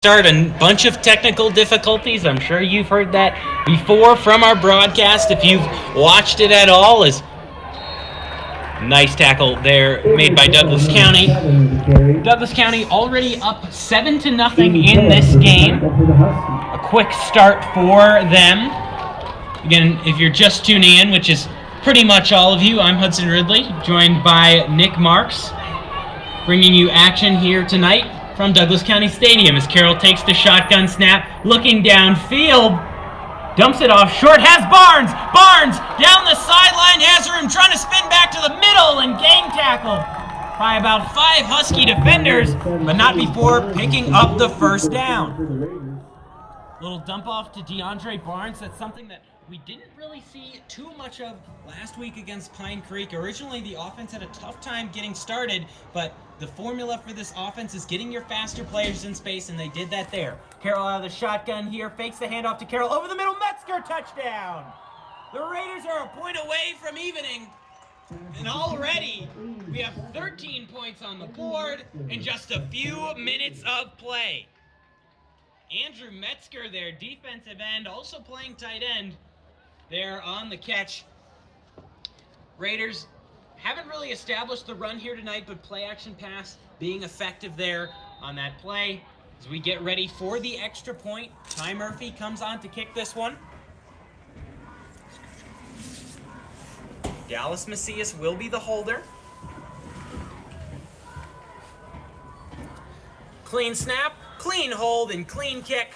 Start a bunch of technical difficulties. I'm sure you've heard that before from our broadcast if you've watched it at all. Is nice tackle there made by Douglas County. Douglas County already up 7-0 in this game. A quick start for them. Again, if you're just tuning in, which is pretty much all of you, I'm Hudson Ridley, joined by Nick Marks, bringing you action here tonight from Douglas County Stadium as Carroll takes the shotgun snap, looking downfield, dumps it off short, has Barnes down the sideline, has room, trying to spin back to the middle and gang tackled by about 5 Husky defenders, but not before picking up the first down. Little dump off to DeAndre Barnes. That's something that we didn't really see too much of last week against Pine Creek. Originally, the offense had a tough time getting started, but the formula for this offense is getting your faster players in space, and they did that there. Carroll out of the shotgun here, fakes the handoff to Carroll, over the middle, Metzger, touchdown! The Raiders are a point away from evening, and already we have 13 points on the board in just a few minutes of play. Andrew Metzger, their defensive end, also playing tight end, there on the catch. Raiders haven't really established the run here tonight, but play action pass being effective there on that play. As we get ready for the extra point, Ty Murphy comes on to kick this one. Dallas Macias will be the holder. Clean snap, clean hold, and clean kick.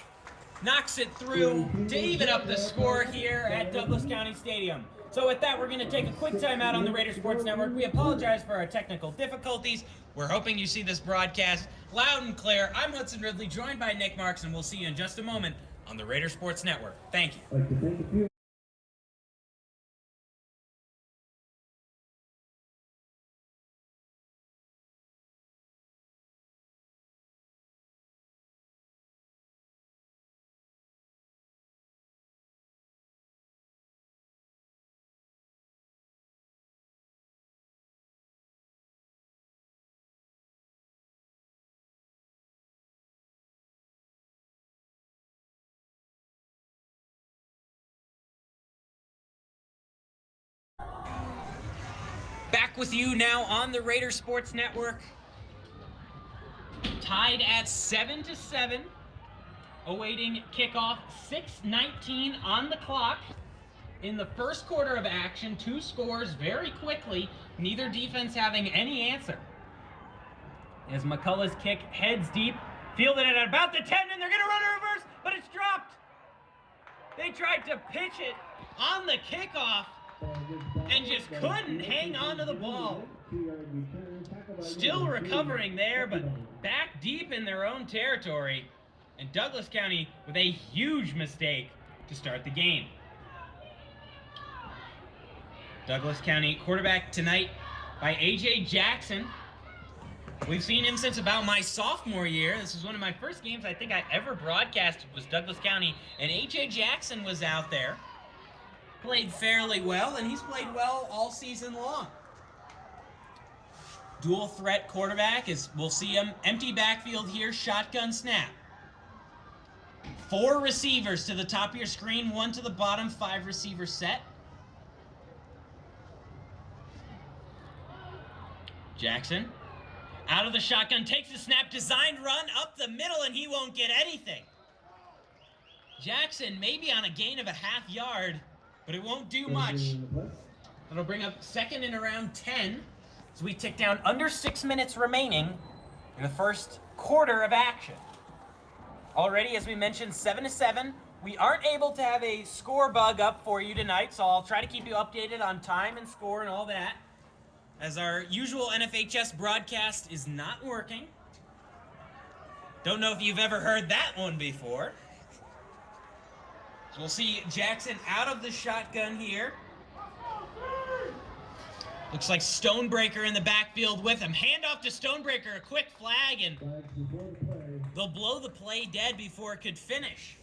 Knocks it through to even up the score here at Douglas County Stadium. So with that, we're going to take a quick timeout on the Raider Sports Network. We apologize for our technical difficulties. We're hoping you see this broadcast loud and clear. I'm Hudson Ridley, joined by Nick Marks, and we'll see you in just a moment on the Raider Sports Network. Thank you. Back with you now on the Raider Sports Network. Tied at 7-7. Awaiting kickoff. 6:19 on the clock. In the first quarter of action, 2 scores very quickly. Neither defense having any answer. As McCullough's kick heads deep. Fielded it at about the 10, and they're going to run a reverse, but it's dropped. They tried to pitch it on the kickoff and just couldn't hang on to the ball. Still recovering there, but back deep in their own territory. And Douglas County with a huge mistake to start the game. Douglas County quarterback tonight by A.J. Jackson. We've seen him since about my sophomore year. This is one of my first games I think I ever broadcasted was Douglas County, and A.J. Jackson was out there. Played fairly well, and he's played well all season long. Dual threat quarterback, as we'll see him. Empty backfield here, shotgun snap. 4 receivers to the top of your screen, 1 to the bottom, 5 receiver set. Jackson, out of the shotgun, takes the snap, designed run up the middle, and he won't get anything. Jackson maybe on a gain of a half yard, but it won't do much. That'll bring up second and around 10 as we tick down under 6 minutes remaining in the first quarter of action. Already, as we mentioned, 7-7. We aren't able to have a score bug up for you tonight, so I'll try to keep you updated on time and score and all that, as our usual NFHS broadcast is not working. Don't know if you've ever heard that one before. So we'll see Jackson out of the shotgun here. Looks like Stonebreaker in the backfield with him. Handoff to Stonebreaker, a quick flag, and they'll blow the play dead before it could finish.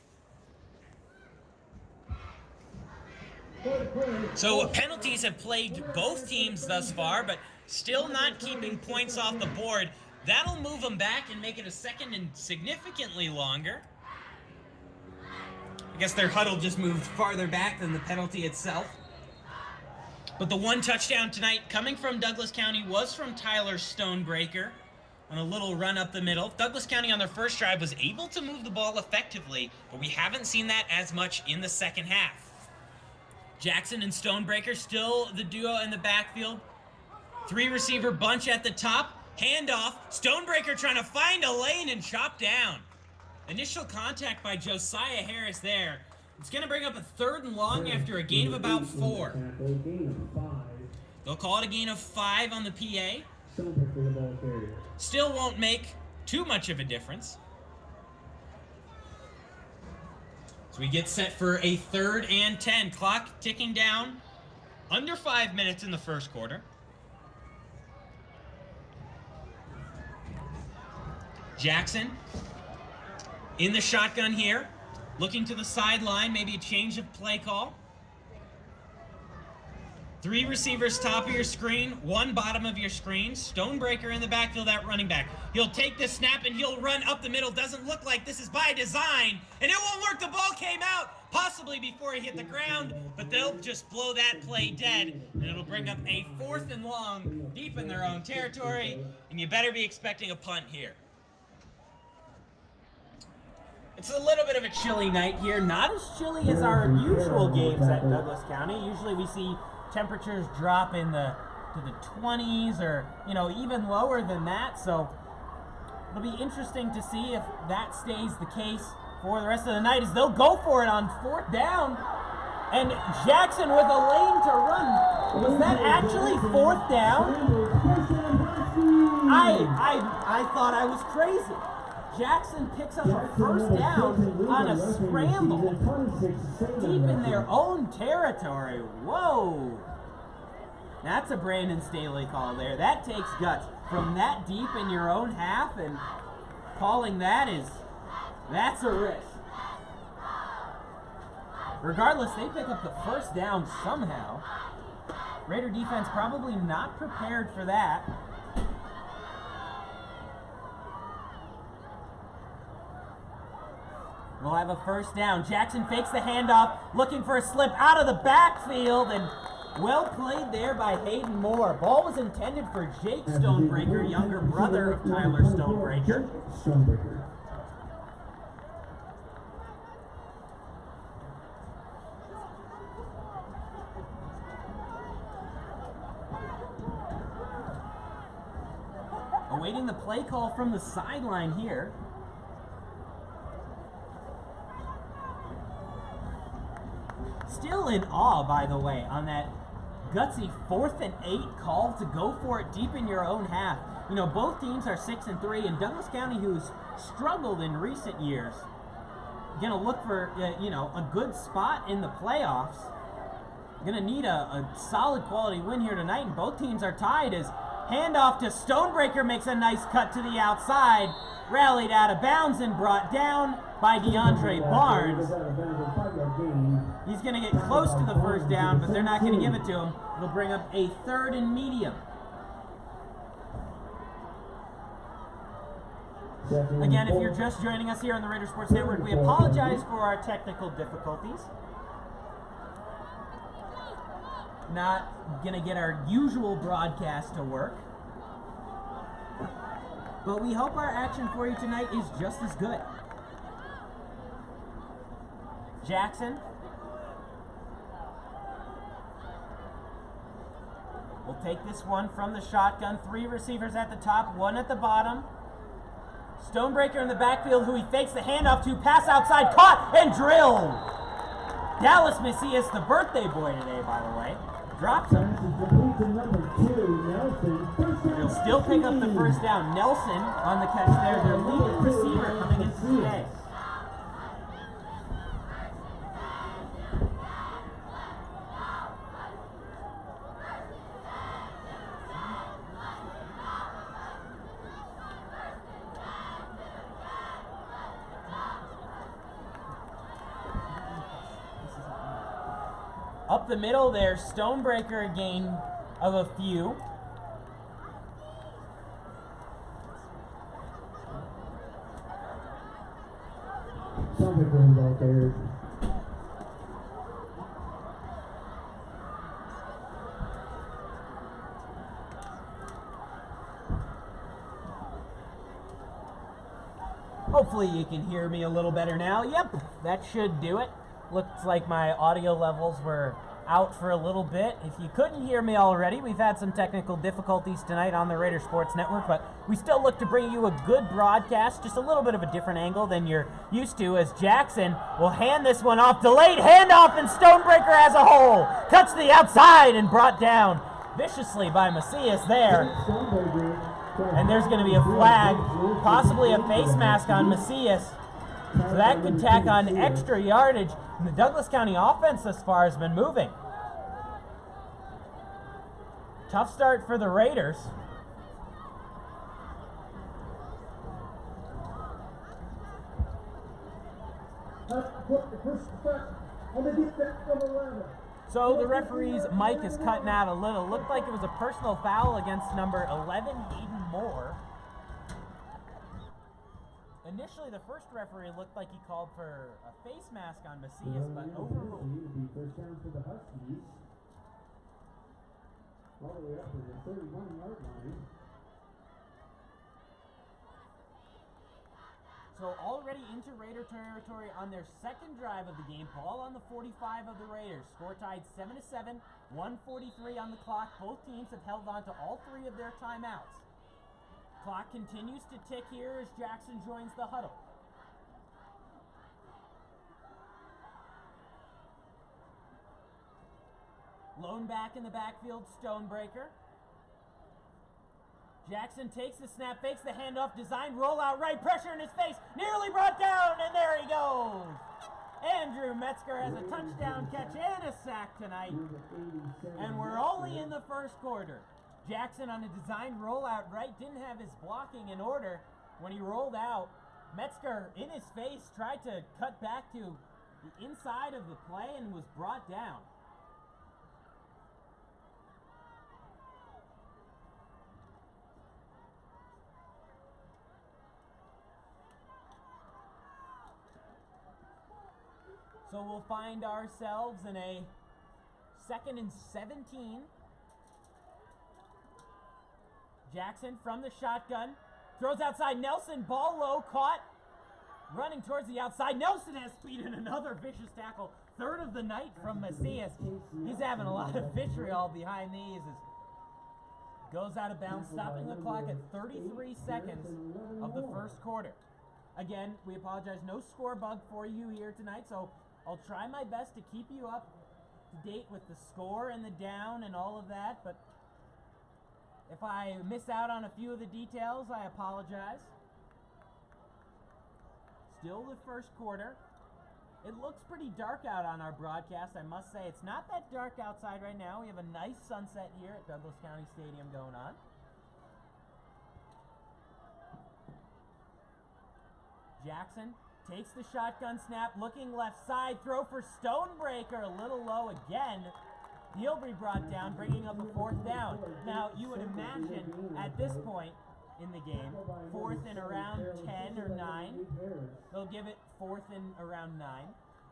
So penalties have plagued both teams thus far, but still not keeping points off the board. That'll move them back and make it a second and significantly longer. I guess their huddle just moved farther back than the penalty itself. But the one touchdown tonight coming from Douglas County was from Tyler Stonebreaker on a little run up the middle. Douglas County on their first drive was able to move the ball effectively, but we haven't seen that as much in the second half. Jackson and Stonebreaker still the duo in the backfield. 3-receiver bunch at the top. Handoff. Stonebreaker trying to find a lane and chop down. Initial contact by Josiah Harris there. It's going to bring up a 3rd and long after a gain of about 4. They'll call it a gain of 5 on the PA. Still won't make too much of a difference. So we get set for a 3rd and 10. Clock ticking down. Under 5 minutes in the first quarter. Jackson in the shotgun here. Looking to the sideline, maybe a change of play call. 3 receivers top of your screen, 1 bottom of your screen. Stonebreaker in the backfield at running back. He'll take the snap and he'll run up the middle. Doesn't look like this is by design. And it won't work. The ball came out possibly before he hit the ground. But they'll just blow that play dead. And it'll bring up a 4th and long deep in their own territory. And you better be expecting a punt here. It's a little bit of a chilly night here. Not as chilly as our usual games at Douglas County. Usually we see temperatures drop to the 20s or, even lower than that. So it'll be interesting to see if that stays the case for the rest of the night as they'll go for it on 4th down. And Jackson with a lane to run. Was that actually 4th down? I thought I was crazy. Jackson picks up a 1st down on a scramble deep in their own territory. Whoa! That's a Brandon Staley call there. That takes guts from that deep in your own half, and calling that's a risk. Regardless, they pick up the 1st down somehow. Raider defense probably not prepared for that. We'll have a 1st down. Jackson fakes the handoff, looking for a slip out of the backfield, and well played there by Hayden Moore. Ball was intended for Jake Stonebreaker, younger brother of Tyler Stonebreaker. Awaiting the play call from the sideline here. Still in awe, by the way, on that gutsy 4th and 8 call to go for it deep in your own half. Both teams are 6-3, and Douglas County, who's struggled in recent years, gonna look for a good spot in the playoffs. Gonna need a solid quality win here tonight, and both teams are tied as handoff to Stonebreaker makes a nice cut to the outside, rallied out of bounds and brought down by DeAndre Barnes. He's going to get close to the 1st down, but they're not going to give it to him. It'll bring up a 3rd and medium. Again, if you're just joining us here on the Raider Sports Network, we apologize for our technical difficulties. Not going to get our usual broadcast to work. But we hope our action for you tonight is just as good. Jackson will take this one from the shotgun. 3 receivers at the top, 1 at the bottom. Stonebreaker in the backfield, who he fakes the handoff to, pass outside, caught and drilled. Dallas Macias, the birthday boy today, by the way, drops him. He'll still pick up the 1st down. Nelson on the catch there, their leading receiver coming into today. Up the middle there, Stonebreaker a gain of a few. Hopefully you can hear me a little better now. Yep, that should do it. Looks like my audio levels were out for a little bit. If you couldn't hear me already, we've had some technical difficulties tonight on the Raider Sports Network, but we still look to bring you a good broadcast, just a little bit of a different angle than you're used to, as Jackson will hand this one off. Delayed handoff, and Stonebreaker has a hole. Cuts to the outside and brought down viciously by Macias there. And there's going to be a flag, possibly a face mask on Macias. So that could tack on extra yardage. And the Douglas County offense thus far has been moving. Tough start for the Raiders. So the referee's mic is cutting out a little. Looked like it was a personal foul against number 11, Hayden Moore. Initially, the first referee looked like he called for a face mask on Macias, but overruled. First down for the Huskies. All the way up to the 31-yard line. So already into Raider territory on their second drive of the game. Ball on the 45 of the Raiders. Score tied 7-7, 1:43 on the clock. Both teams have held on to all three of their timeouts. Clock continues to tick here as Jackson joins the huddle. Lone back in the backfield, Stonebreaker. Jackson takes the snap, fakes the handoff, designed rollout, right pressure in his face, nearly brought down, and there he goes. Andrew Metzger has a touchdown catch and a sack tonight. And we're only in the first quarter. Jackson on a designed rollout right didn't have his blocking in order. When he rolled out, Metzger in his face tried to cut back to the inside of the play and was brought down. So we'll find ourselves in a 2nd and 17. Jackson from the shotgun, throws outside Nelson, ball low, caught, running towards the outside. Nelson has speed and another vicious tackle. Third of the night from Macias. He's having a lot of vitriol behind these. Goes out of bounds, stopping the clock at 33 seconds of the first quarter. Again, we apologize, no score bug for you here tonight, so I'll try my best to keep you up to date with the score and the down and all of that, but if I miss out on a few of the details, I apologize. Still the first quarter. It looks pretty dark out on our broadcast, I must say. It's not that dark outside right now. We have a nice sunset here at Douglas County Stadium going on. Jackson takes the shotgun snap, looking left side, throw for Stonebreaker, a little low again. He'll be brought down, bringing up a 4th down. Now, you would imagine at this point in the game, 4th and around 10 or 9. They'll give it 4th and around 9.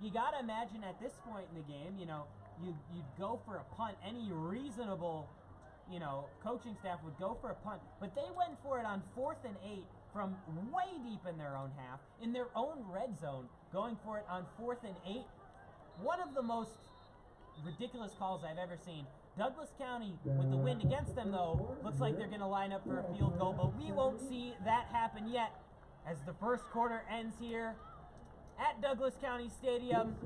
You got to imagine at this point in the game, you know, you'd go for a punt. Any reasonable, you know, coaching staff would go for a punt. But they went for it on 4th and 8 from way deep in their own half, in their own red zone, going for it on 4th and 8. One of the most ridiculous calls I've ever seen. Douglas County, with the wind against them though, looks like they're going to line up for a field goal, but we won't see that happen yet as the first quarter ends here at Douglas County Stadium.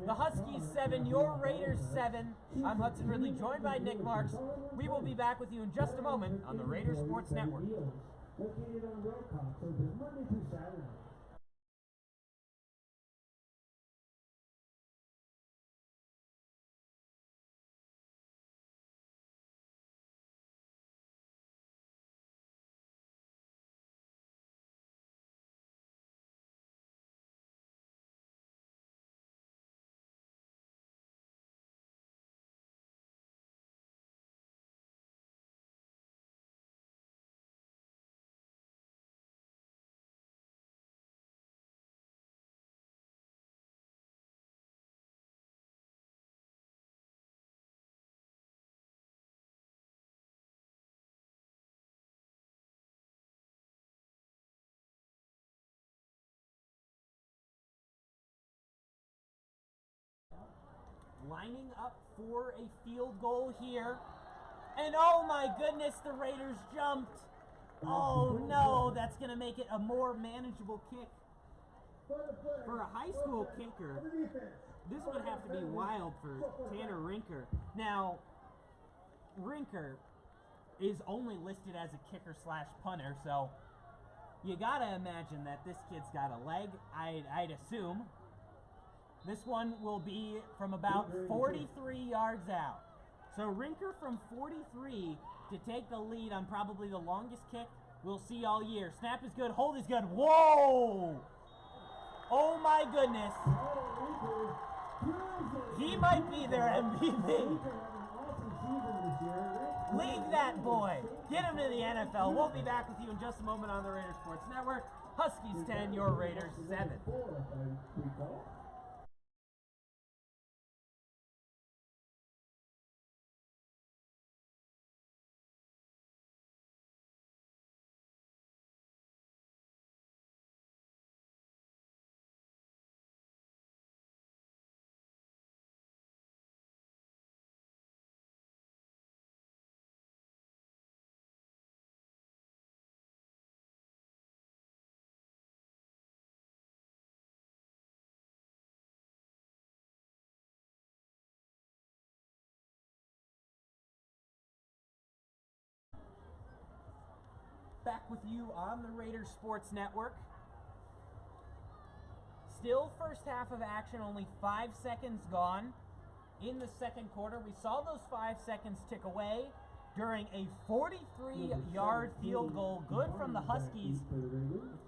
The Huskies 7, your Raiders 7. I'm Hudson Ridley, joined by Nick Marks. We will be back with you in just a moment on the Raider Sports Network. Located on Wilcox, so it's Monday through Saturday. lining up for a field goal here. And oh my goodness, the Raiders jumped. Oh no, that's going to make it a more manageable kick. For a high school kicker, this would have to be wild for Tanner Rinker. Now, Rinker is only listed as a kicker slash punter, so you gotta imagine that this kid's got a leg, I'd assume. This one will be from about 43 yards out. So Rinker from 43 to take the lead on probably the longest kick we'll see all year. Snap is good, hold is good. Whoa! Oh my goodness. He might be their MVP. League that boy. Get him to the NFL. We'll be back with you in just a moment on the Raider Sports Network. Huskies 10, your Raiders 7. Back with you on the Raiders Sports Network. Still first half of action, only 5 seconds gone in the second quarter. We saw those 5 seconds tick away during a 43-yard field goal, good from the Huskies with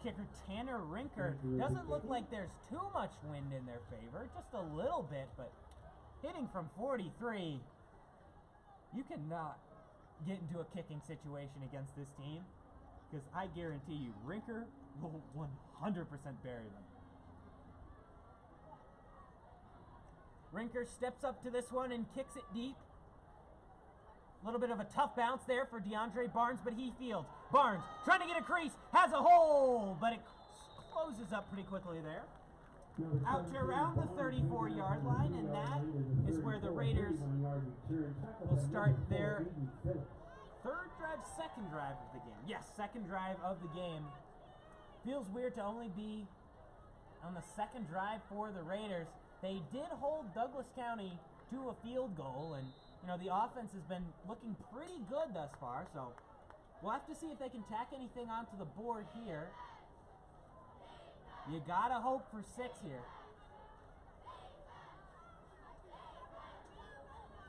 kicker Tanner Rinker. Doesn't look like there's too much wind in their favor, just a little bit, but hitting from 43, you cannot get into a kicking situation against this team, because I guarantee you, Rinker will 100% bury them. Rinker steps up to this one and kicks it deep. A little bit of a tough bounce there for DeAndre Barnes, but he fields. Barnes trying to get a crease, has a hole, but it closes up pretty quickly there. Out to around the 34-yard line, and that is where the Raiders will start their second drive of the game. Yes, second drive of the game. Feels weird to only be on the second drive for the Raiders. They did hold Douglas County to a field goal, and you know the offense has been looking pretty good thus far, so we'll have to see if they can tack anything onto the board here. You gotta hope for 6 here.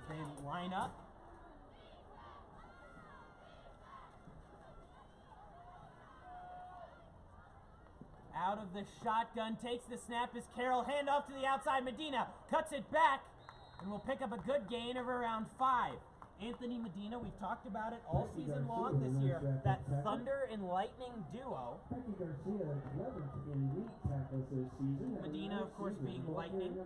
They line up. Out of the shotgun, takes the snap, is Carroll, handoff to the outside, Medina cuts it back, and will pick up a good gain of around 5. Anthony Medina, we've talked about it all season long this year, that thunder and lightning duo. Medina, of course, being lightning.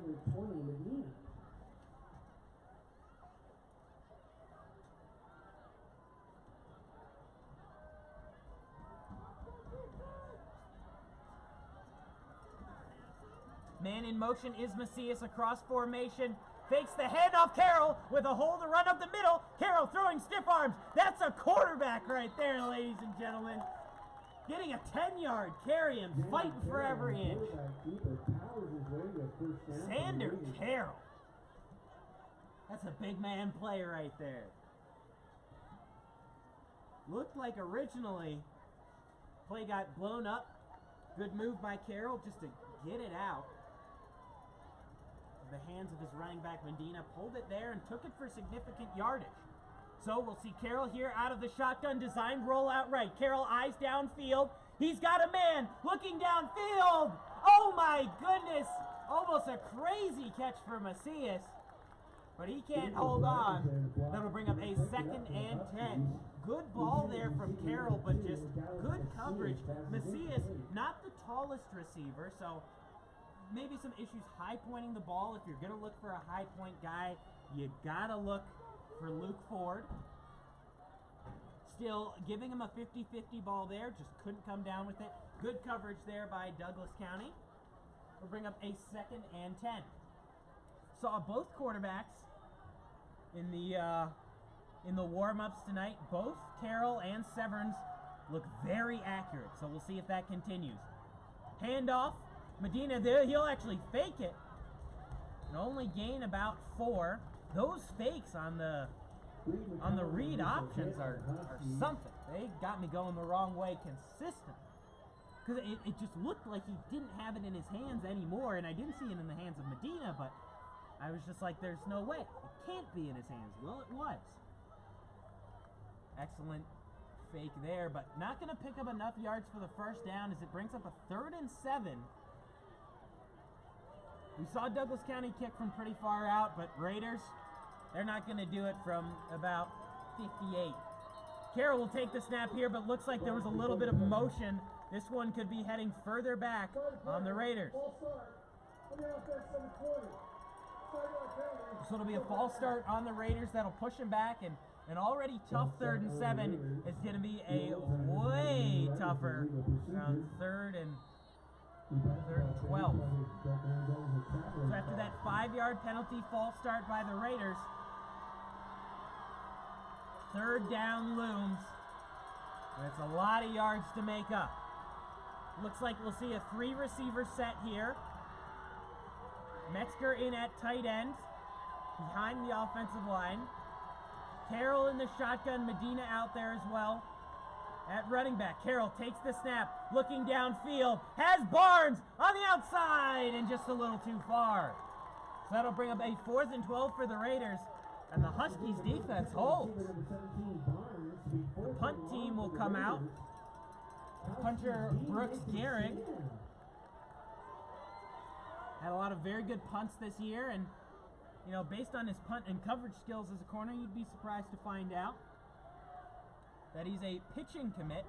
Man in motion is Macias across formation. Fakes the handoff, Carroll with a hole to run up the middle. Carroll throwing stiff arms. That's a quarterback right there, ladies and gentlemen. Getting a 10-yard carry and fighting for every inch. Sander Carroll. That's a big man play right there. Looked like originally play got blown up. Good move by Carroll just to get it out. The hands of his running back Medina, pulled it there and took it for significant yardage. So we'll see Carroll here out of the shotgun, designed rollout right. Carroll eyes downfield. He's got a man looking downfield. Oh my goodness. Almost a crazy catch for Macias. But he can't hold on. That'll bring up a 2nd and 10. Good ball there from Carroll, but just good coverage. Macias, not the tallest receiver, so maybe some issues high pointing the ball. If you're going to look for a high point guy, you got to look for Luke Ford. Still giving him a 50-50 ball there, just couldn't come down with it. Good coverage there by Douglas County. We'll bring up a 2nd and 10. saw both quarterbacks in the warm-ups tonight. Both Carroll and Severns look very accurate, so we'll see if that continues. Handoff, Medina there, he'll actually fake it and only gain about 4. Those fakes on the read options are something. They got me going the wrong way consistently. Because it just looked like he didn't have it in his hands anymore, and I didn't see it in the hands of Medina, but I was just like, there's no way. It can't be in his hands. Well, it was. Excellent fake there, but not going to pick up enough yards for the first down as it brings up a 3rd and 7. We saw Douglas County kick from pretty far out, but Raiders, they're not going to do it from about 58. Carroll will take the snap here, but looks like there was a little bit of motion. This one could be heading further back on the Raiders. So it'll be a false start on the Raiders. That'll push him back, and an already tough 3rd and 7 is going to be a way tougher 3rd and 12. So after that 5-yard penalty, false start by the Raiders, 3rd down looms. And it's a lot of yards to make up. Looks like we'll see a 3-receiver set here. Metzger in at tight end, behind the offensive line. Carroll in the shotgun, Medina out there as well. At running back, Carroll takes the snap, looking downfield, has Barnes on the outside, and just a little too far. So that'll bring up a 4th and 12 for the Raiders, and the Huskies defense holds. The punt team will come out. Punter Brooks Gehrig had a lot of very good punts this year, and you know, based on his punt and coverage skills as a corner, you'd be surprised to find out that he's a pitching commit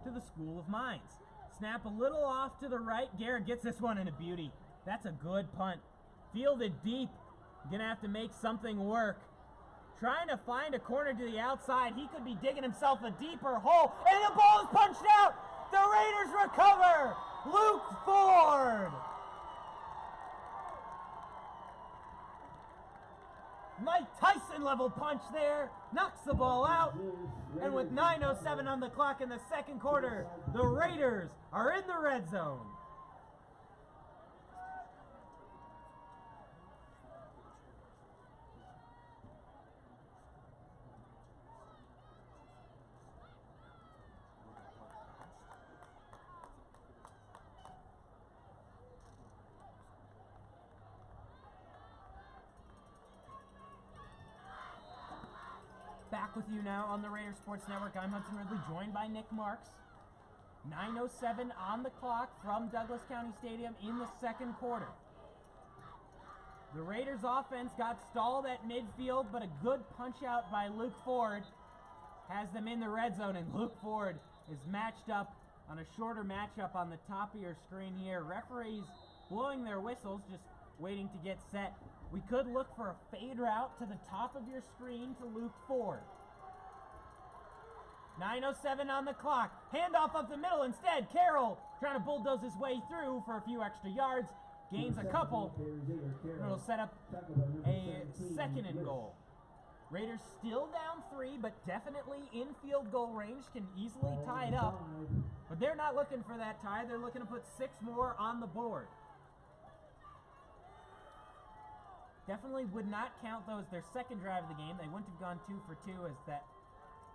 to the School of Mines. Snap a little off to the right. Gehrig gets this one in a beauty. That's a good punt. Fielded deep. Gonna have to make something work. Trying to find a corner to the outside. He could be digging himself a deeper hole. And the ball is punched out. The Raiders recover. Luke Ford. Mike Tyson level punch there. Knocks the ball out. And with 9:07 on the clock in the second quarter, the Raiders are in the red zone. Back with you now on the Raiders Sports Network. I'm Hudson Ridley, joined by Nick Marks. 9:07 on the clock from Douglas County Stadium in the second quarter. The Raiders offense got stalled at midfield, but a good punch out by Luke Ford has them in the red zone, and Luke Ford is matched up on a shorter matchup on the top of your screen here. Referees blowing their whistles, just waiting to get set. We could look for a fade route to the top of your screen to Luke Ford. 9:07 on the clock. Handoff up the middle instead. Carroll trying to bulldoze his way through for a few extra yards. Gains a couple. It'll set up a 2nd and goal. Raiders still down 3, but definitely in field goal range. Can easily tie it up. But they're not looking for that tie. They're looking to put 6 more on the board. Definitely would not count those their second drive of the game. They wouldn't have gone 2 for 2 as that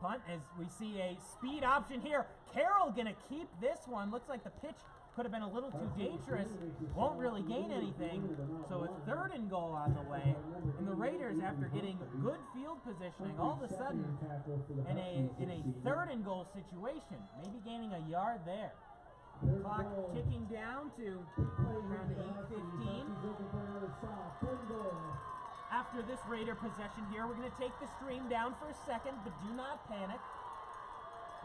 punt, as we see a speed option here. Carroll gonna keep this one. Looks like the pitch could have been a little too dangerous. Won't really gain anything. So it's 3rd and goal on the way. And the Raiders, after getting good field positioning, all of a sudden in a 3rd and goal situation, maybe gaining a yard there. Clock ticking down to around 8:15. After this Raider possession here, we're going to take the stream down for a second, but do not panic.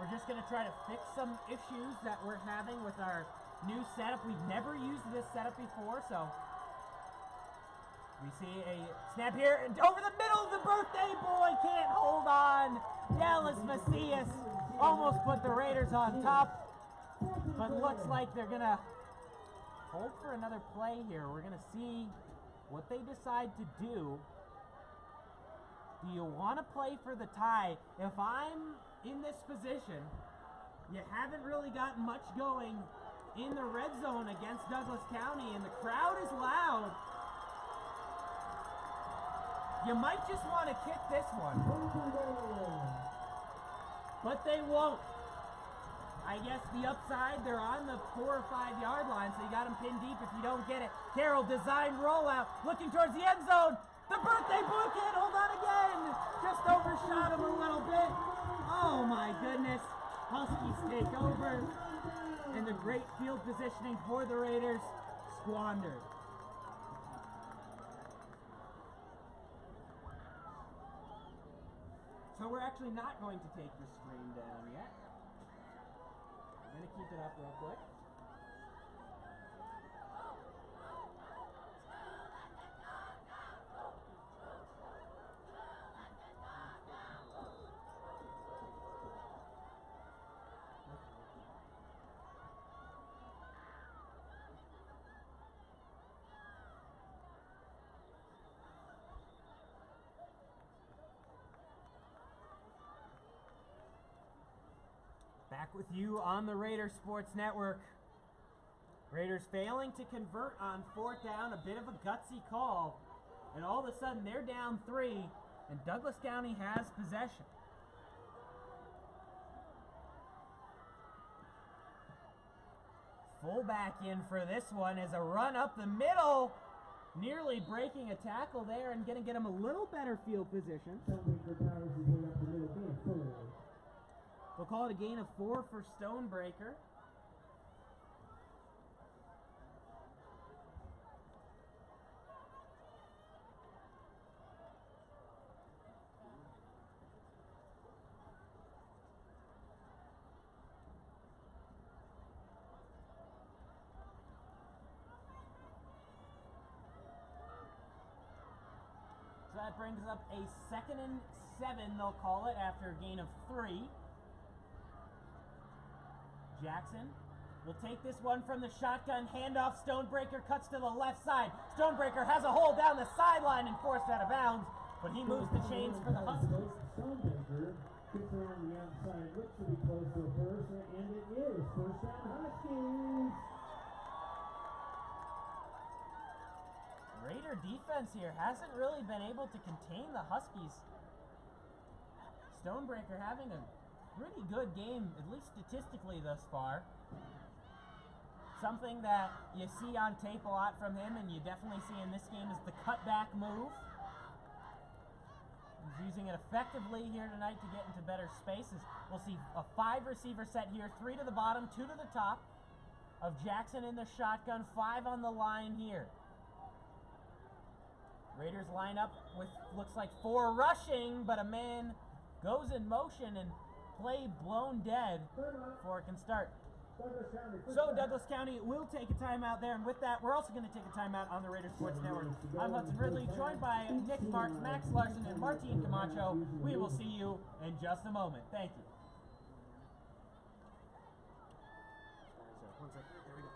We're just going to try to fix some issues that we're having with our new setup. We've never used this setup before, so we see a snap here, and over the middle, the birthday boy can't hold on. Dallas Macias almost put the Raiders on top. But looks like they're going to hold for another play here. We're going to see what they decide to do. Do you want to play for the tie? If I'm in this position, you haven't really gotten much going in the red zone against Douglas County, and the crowd is loud. You might just want to kick this one. But they won't. I guess the upside, they're on the 4 or 5 yard line, so you got them pinned deep if you don't get it. Carroll, design rollout, looking towards the end zone. The birthday bouquet, hold on again. Just overshot him a little bit. Oh my goodness. Huskies take over, and the great field positioning for the Raiders squandered. So we're actually not going to take the screen down yet. I'm going to keep it up real quick. Back with you on the Raiders Sports Network. Raiders failing to convert on 4th down, a bit of a gutsy call, and all of a sudden they're down 3, and Douglas County has possession. Fullback in for this one is a run up the middle, nearly breaking a tackle there and going to get him a little better field position. We'll call it a gain of 4 for Stonebreaker. So that brings up a 2nd and 7, they'll call it, after a gain of 3. Jackson will take this one from the shotgun, handoff, Stonebreaker cuts to the left side. Stonebreaker has a hole down the sideline and forced out of bounds, but he moves the chains for the Huskies. Stonebreaker gets around the outside, looks to be close to a first, and it is first down Huskies. Raider defense here hasn't really been able to contain the Huskies. Stonebreaker having a pretty good game, at least statistically thus far. Something that you see on tape a lot from him, and you definitely see in this game, is the cutback move. He's using it effectively here tonight to get into better spaces. We'll see a 5 receiver set here, 3 to the bottom, 2 to the top of Jackson in the shotgun, 5 on the line here. Raiders line up with, looks like 4 rushing, but a man goes in motion and play blown dead before it can start. So Douglas County will take a timeout there, and with that, we're also going to take a timeout on the Raiders Sports Network. I'm Hudson Ridley, joined by Nick Marks, Max Larson, and Martin Camacho. We will see you in just a moment. Thank you. One second. There we go.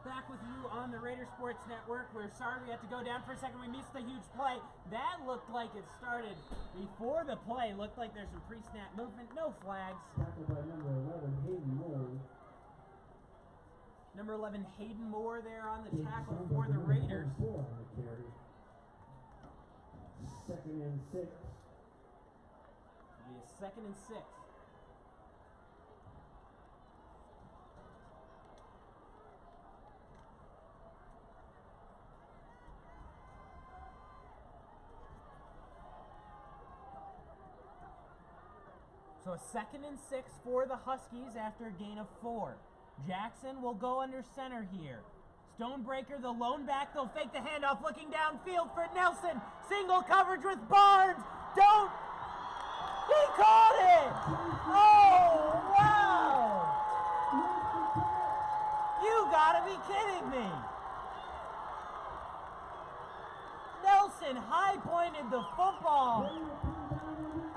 Back with you on the Raider Sports Network. We're sorry we had to go down for a second. We missed a huge play. That looked like it started before the play. Looked like there's some pre-snap movement. No flags. Tackled by number 11, Hayden Moore. Number 11, Hayden Moore there on the tackle for the Raiders. 4 on the carry. 2nd and 6. It'll be a 2nd and 6. So a 2nd and 6 for the Huskies after a gain of 4. Jackson will go under center here. Stonebreaker, the lone back, they'll fake the handoff, looking downfield for Nelson. Single coverage with Barnes. Don't. He caught it. Oh, wow. You gotta be kidding me. Nelson high pointed the football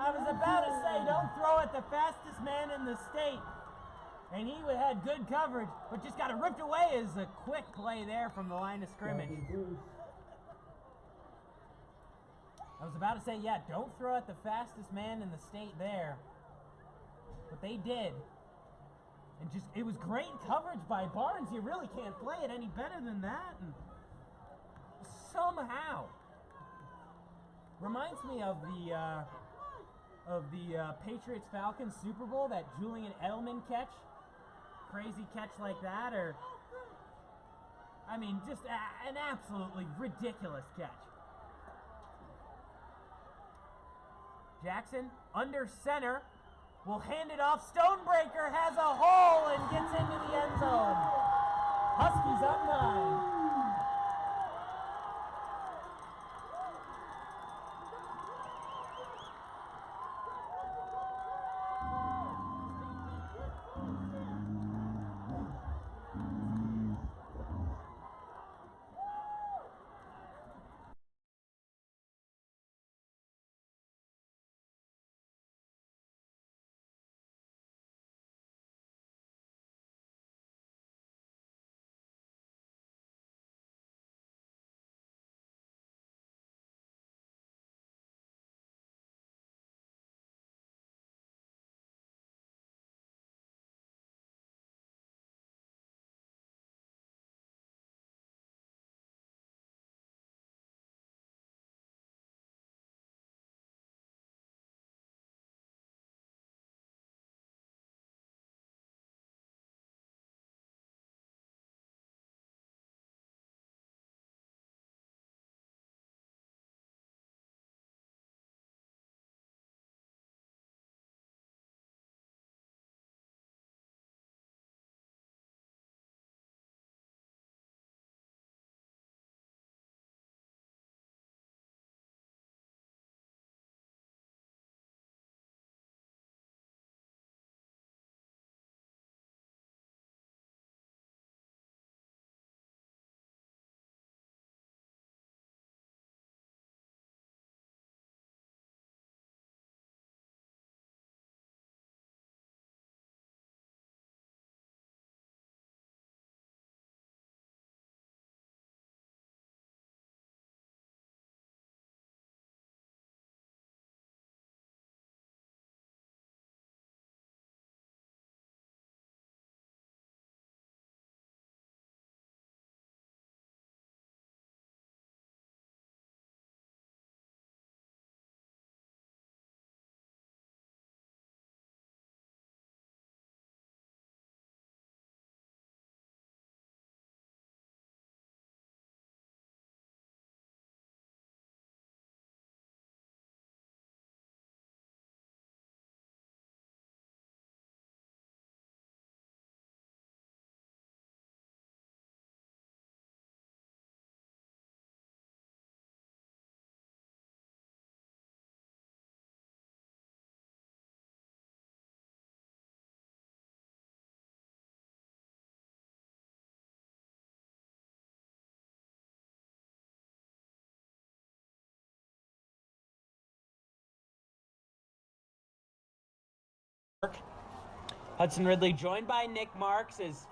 I was about to say, don't throw at the fastest man in the state. And he had good coverage, but just got it ripped away as a quick play there from the line of scrimmage. I was about to say, yeah, don't throw at the fastest man in the state there. But they did. And just, it was great coverage by Barnes. You really can't play it any better than that. And somehow, reminds me of the Patriots-Falcons Super Bowl, that Julian Edelman catch. Crazy catch like that, or, I mean, just an absolutely ridiculous catch. Jackson, under center, will hand it off. Stonebreaker has a hole and gets into the end zone. Huskies up 9. Hudson Ridley joined by Nick Marks as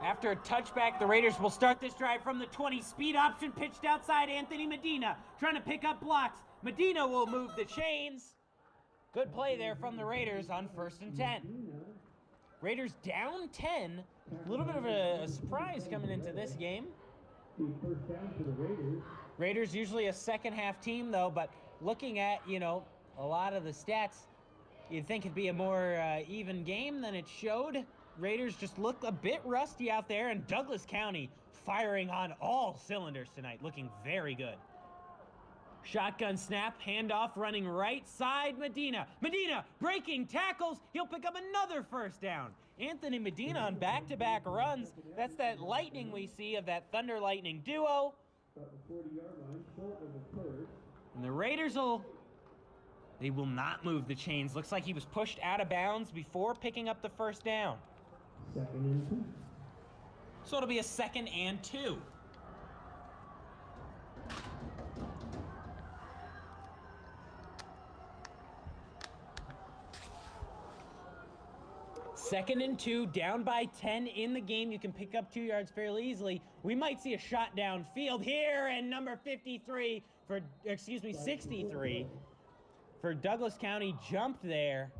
after a touchback, the Raiders will start this drive from the 20. Speed option pitched outside. Anthony Medina trying to pick up blocks. Medina will move the chains. Good play there from the Raiders on 1st and 10. Raiders down 10. A little bit of a surprise coming into this game. Raiders usually a second half team though, but looking at, a lot of the stats, you'd think it'd be a more even game than it showed. Raiders just look a bit rusty out there, and Douglas County firing on all cylinders tonight, looking very good. Shotgun snap, handoff, running right side, Medina. Medina breaking tackles. He'll pick up another first down. Anthony Medina on back-to-back runs. That's that lightning we see of that Thunder Lightning duo. And the Raiders they will not move the chains. Looks like he was pushed out of bounds before picking up the first down. 2nd and 2. So it'll be a 2nd and 2. 2nd and 2, down by 10 in the game. You can pick up 2 yards fairly easily. We might see a shot downfield here, and number 63 for, 63 for Douglas County jumped there.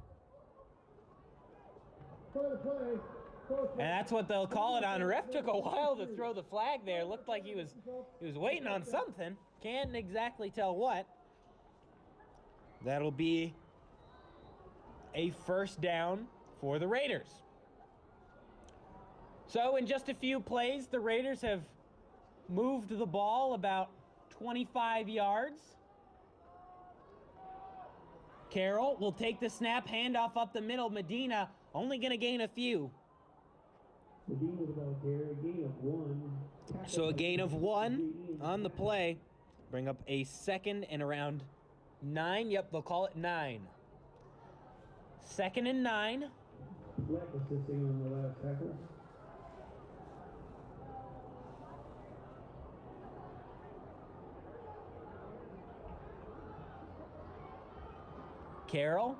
And that's what they'll call it on. Ref took a while to throw the flag there. Looked like he was waiting on something. Can't exactly tell what. That'll be a 1st down for the Raiders. So in just a few plays, the Raiders have moved the ball about 25 yards. Carroll will take the snap, handoff up the middle. Medina only going to gain a few. Medina's about there, a gain of 1. So a gain of 1 on the play. Bring up a 2nd and around 9. Yep, they'll call it 9. 2nd and 9. Fleck assisting on the last tackle. Carroll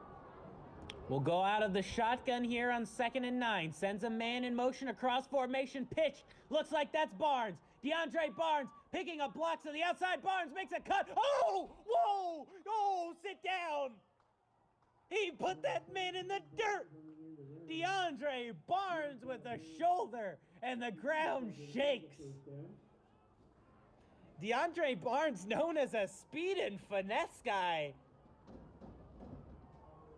will go out of the shotgun here on 2nd and 9. Sends a man in motion across formation. Pitch. Looks like that's Barnes. DeAndre Barnes picking up blocks on the outside. Barnes makes a cut. Oh! Whoa! Oh, sit down! He put that man in the dirt! DeAndre Barnes with a shoulder, and the ground shakes. DeAndre Barnes, known as a speed and finesse guy,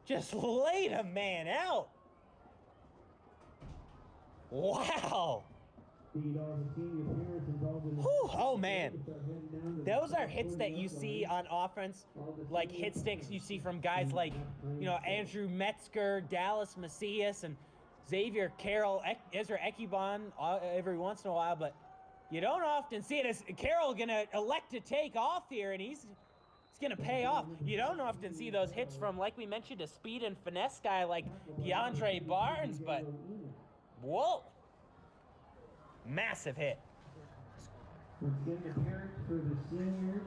just laid a man out. Wow. Oh, man. Those are hits that you see on offense, like hit sticks you see from guys like, Andrew Metzger, Dallas Macias, and Xavier Carroll, Ezra Ekibon every once in a while, but you don't often see it. As Carroll going to elect to take off here, and he's going to pay off. You don't often see those hits from, like we mentioned, a speed and finesse guy like DeAndre Barnes, but whoa. Massive hit. Let's get the parents for the seniors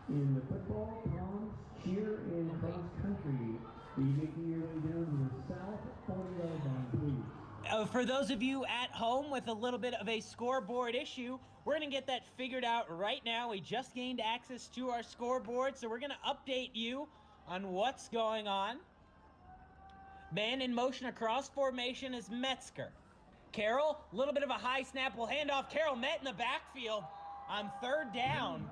in the football, proms, cheer, and cross country. Be making your way down to the south 40-yard line, please. For those of you at home with a little bit of a scoreboard issue, we're going to get that figured out right now. We just gained access to our scoreboard, so we're going to update you on what's going on. Man in motion across formation is Metzger. Carroll, a little bit of a high snap, will hand off. Carroll met in the backfield on 3rd down.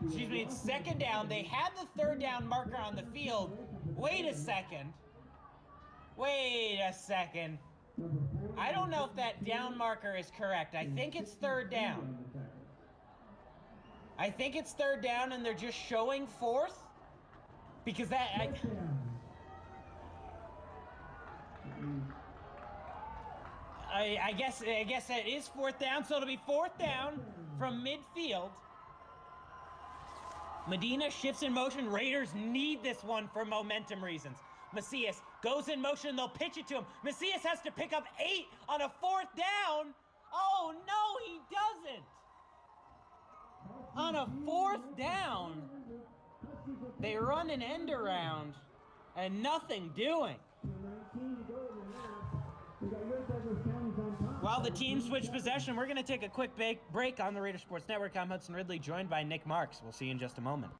Excuse me, it's 2nd down. They had the 3rd down marker on the field. Wait a second. I don't know if that down marker is correct. I think it's 3rd down. And they're just showing 4th. Because I guess that is 4th down, so it'll be 4th down from midfield. Medina shifts in motion. Raiders need this one for momentum reasons. Macias goes in motion. They'll pitch it to him. Macias has to pick up 8 on a 4th down. Oh, no, he doesn't. On a 4th down, they run an end around and nothing doing. While the team switch possession, we're going to take a quick break on the Raider Sports Network. I'm Hudson Ridley, joined by Nick Marks. We'll see you in just a moment.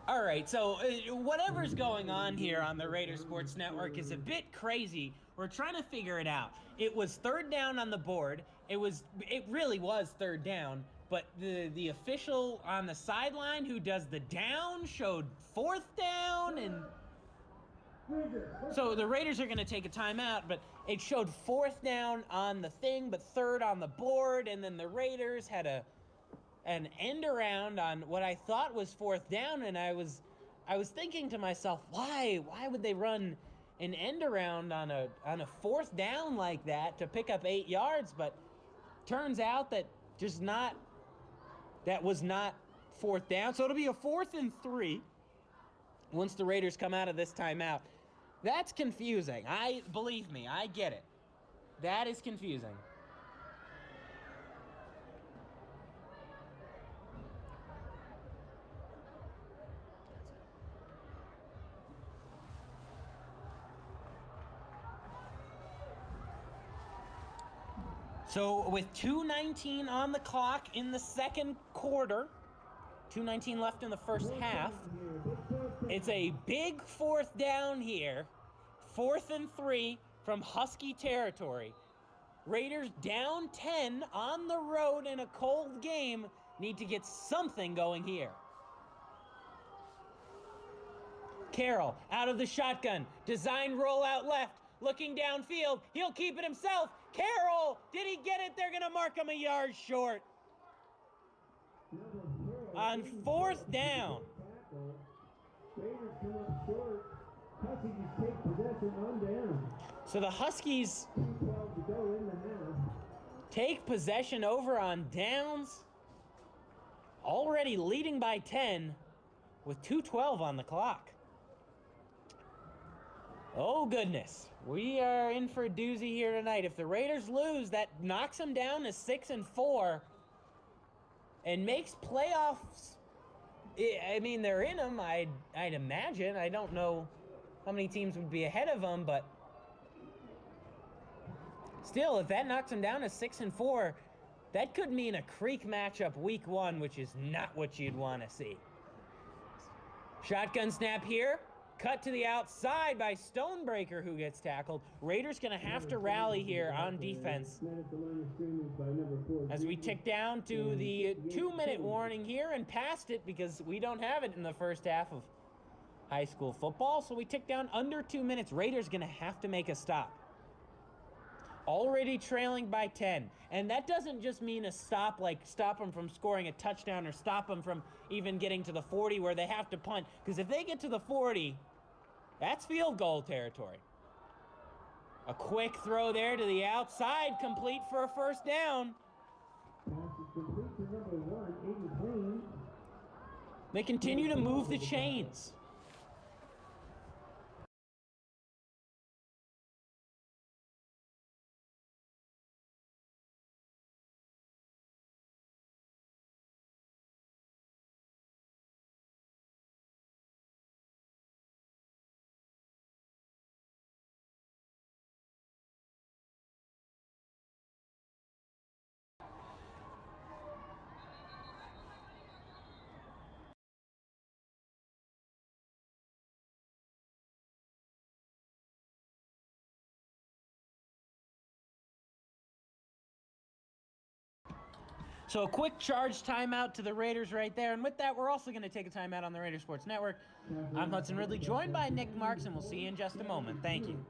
All right, so whatever's going on here on the Raider Sports Network is a bit crazy. We're trying to figure it out. It was third down on the board. It really was third down, but the official on the sideline who does the down showed fourth down, and so the Raiders are going to take a timeout, but it showed fourth down on the thing, but third on the board, and then the Raiders had an end around on what I thought was fourth down, and I was thinking to myself, why would they run an end around on a fourth down like that to pick up 8 yards? But turns out that was not fourth down, so it'll be a 4th and 3 once the Raiders come out of this timeout. That's confusing. Believe me, I get it. That is confusing. So with 2:19 on the clock in the second quarter, 2:19 left in the first half, it's a big fourth down here, 4th and 3 from Husky territory. Raiders down 10 on the road in a cold game, need to get something going here. Carroll out of the shotgun, design rollout left, looking downfield, he'll keep it himself. Carroll, did he get it? They're going to mark him a yard short. On 4th down. Raiders come up short. Huskies take possession on down. So the Huskies 2:12 to go in the half. take possession over on downs. Already leading by 10 with 2:12 on the clock. Oh, goodness. We are in for a doozy here tonight. If the Raiders lose, that knocks them down to 6 and 4 and makes playoffs. I mean, they're in them, I'd imagine. I don't know how many teams would be ahead of them, but still, if that knocks them down to 6 and 4, that could mean a creek matchup week 1, which is not what you'd want to see. Shotgun snap here. Cut to the outside by Stonebreaker, who gets tackled. Raiders going to have to rally here on defense as we tick down to the 2-minute warning here and past it because we don't have it in the first half of high school football. So we tick down under 2 minutes. Raiders going to have to make a stop. Already trailing by 10. And that doesn't just mean a stop, like stop them from scoring a touchdown or stop them from even getting to the 40 where they have to punt. Because if they get to the 40, that's field goal territory. A quick throw there to the outside, complete for a first down. Pass is complete to number 1, Aiden Clean. They continue to move the chains. So a quick charge timeout to the Raiders right there. And with that, we're also going to take a timeout on the Raider Sports Network. I'm Hudson Ridley, joined by Nick Marks, and we'll see you in just a moment. Thank you.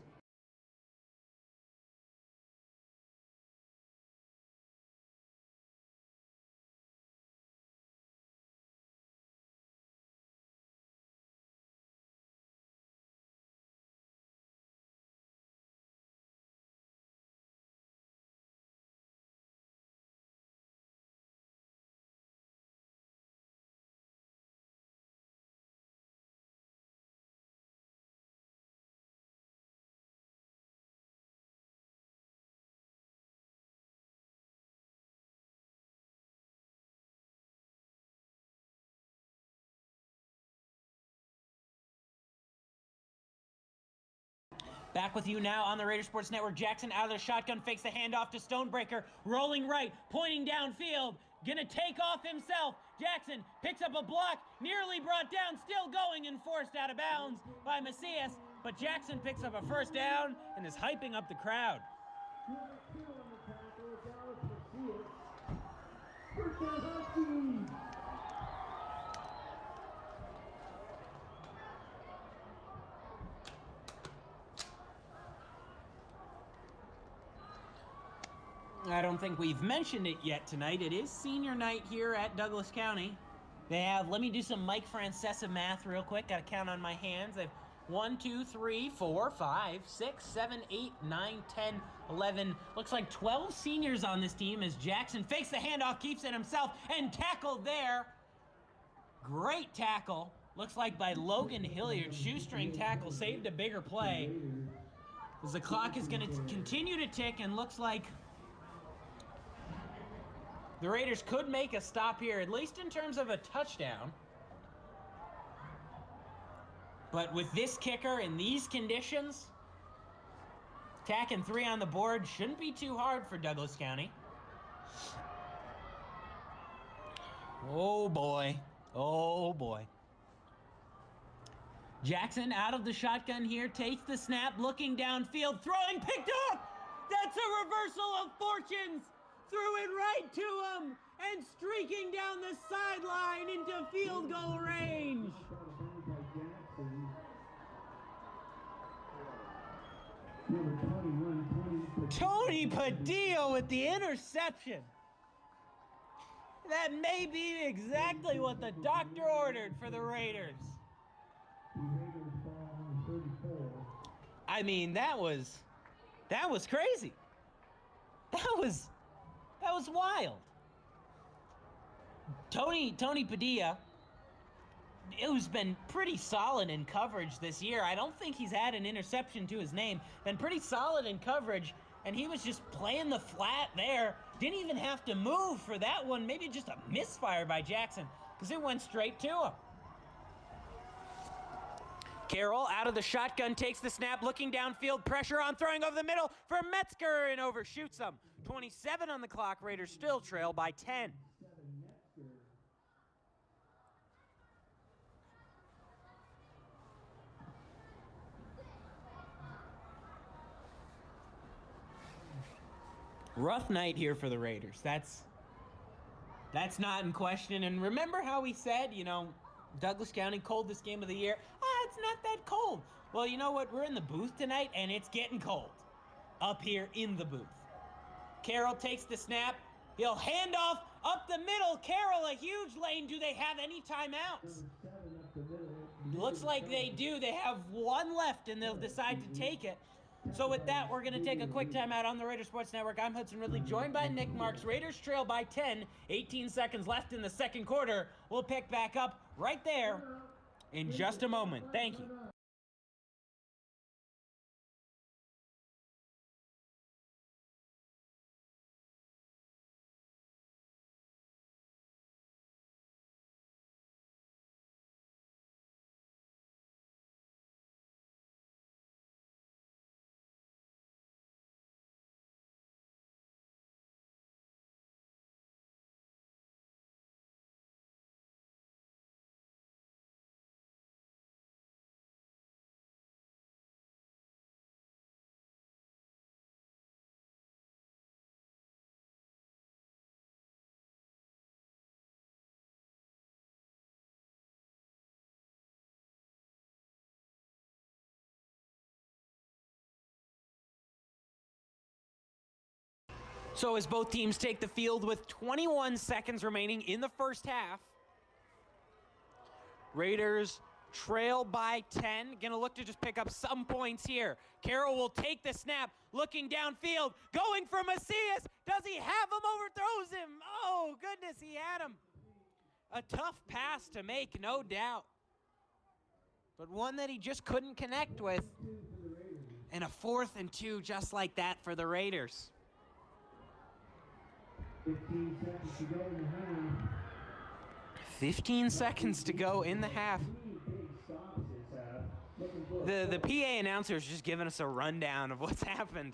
Back with you now on the Raider Sports Network. Jackson out of the shotgun, fakes the handoff to Stonebreaker, rolling right, pointing downfield. gonna take off himself. Jackson picks up a block, nearly brought down, still going and forced out of bounds by Macias. But Jackson picks up a first down and is hyping up the crowd. I don't think we've mentioned it yet tonight. It is senior night here at Douglas County. They have, let me do some Mike Francesa math real quick. Got to count on my hands. They have 1, 2, 3, 4, 5, 6, 7, 8, 9, 10, 11. Looks like 12 seniors on this team as Jackson fakes the handoff, keeps it himself, and tackled there. Great tackle. Looks like by Logan Hilliard. Shoestring tackle, saved a bigger play. As the clock is going to continue to tick and looks like the Raiders could make a stop here, at least in terms of a touchdown. But with this kicker in these conditions, tacking 3 on the board shouldn't be too hard for Douglas County. Oh boy. Oh boy. Jackson out of the shotgun here, takes the snap, looking downfield, throwing, picked off! That's a reversal of fortunes! Threw it right to him and streaking down the sideline into field goal range. Tony Padilla with the interception. That may be exactly what the doctor ordered for the Raiders. I mean, that was crazy. That was wild. Tony Padilla, who's been pretty solid in coverage this year. I don't think he's had an interception to his name. Been pretty solid in coverage, and he was just playing the flat there. Didn't even have to move for that one. Maybe just a misfire by Jackson, because it went straight to him. Carroll out of the shotgun, takes the snap, looking downfield, pressure on, throwing over the middle for Metzger and overshoots him. 27 on the clock, Raiders still trail by 10. Rough night here for the Raiders. That's not in question. And remember how we said, Douglas County coldest game of the year? It's not that cold. Well, you know what? We're in the booth tonight, and it's getting cold up here in the booth. Carroll takes the snap. He'll hand off up the middle. Carroll, a huge lane. Do they have any timeouts? Looks like they do. They have one left, and they'll decide to take it. So with that, we're going to take a quick timeout on the Raider Sports Network. I'm Hudson Ridley, joined by Nick Marks. Raiders trail by 10. 18 seconds left in the second quarter. We'll pick back up right there in just a moment. Thank you. So as both teams take the field with 21 seconds remaining in the first half, Raiders trail by 10. Gonna look to just pick up some points here. Carroll will take the snap, looking downfield, going for Macias. Does he have him? Overthrows him. Oh, goodness, he had him. A tough pass to make, no doubt. But one that he just couldn't connect with. And a 4th and 2 just like that for the Raiders. 15 seconds to go in the half. 15 seconds to go in the half. The PA announcer is just giving us a rundown of what's happened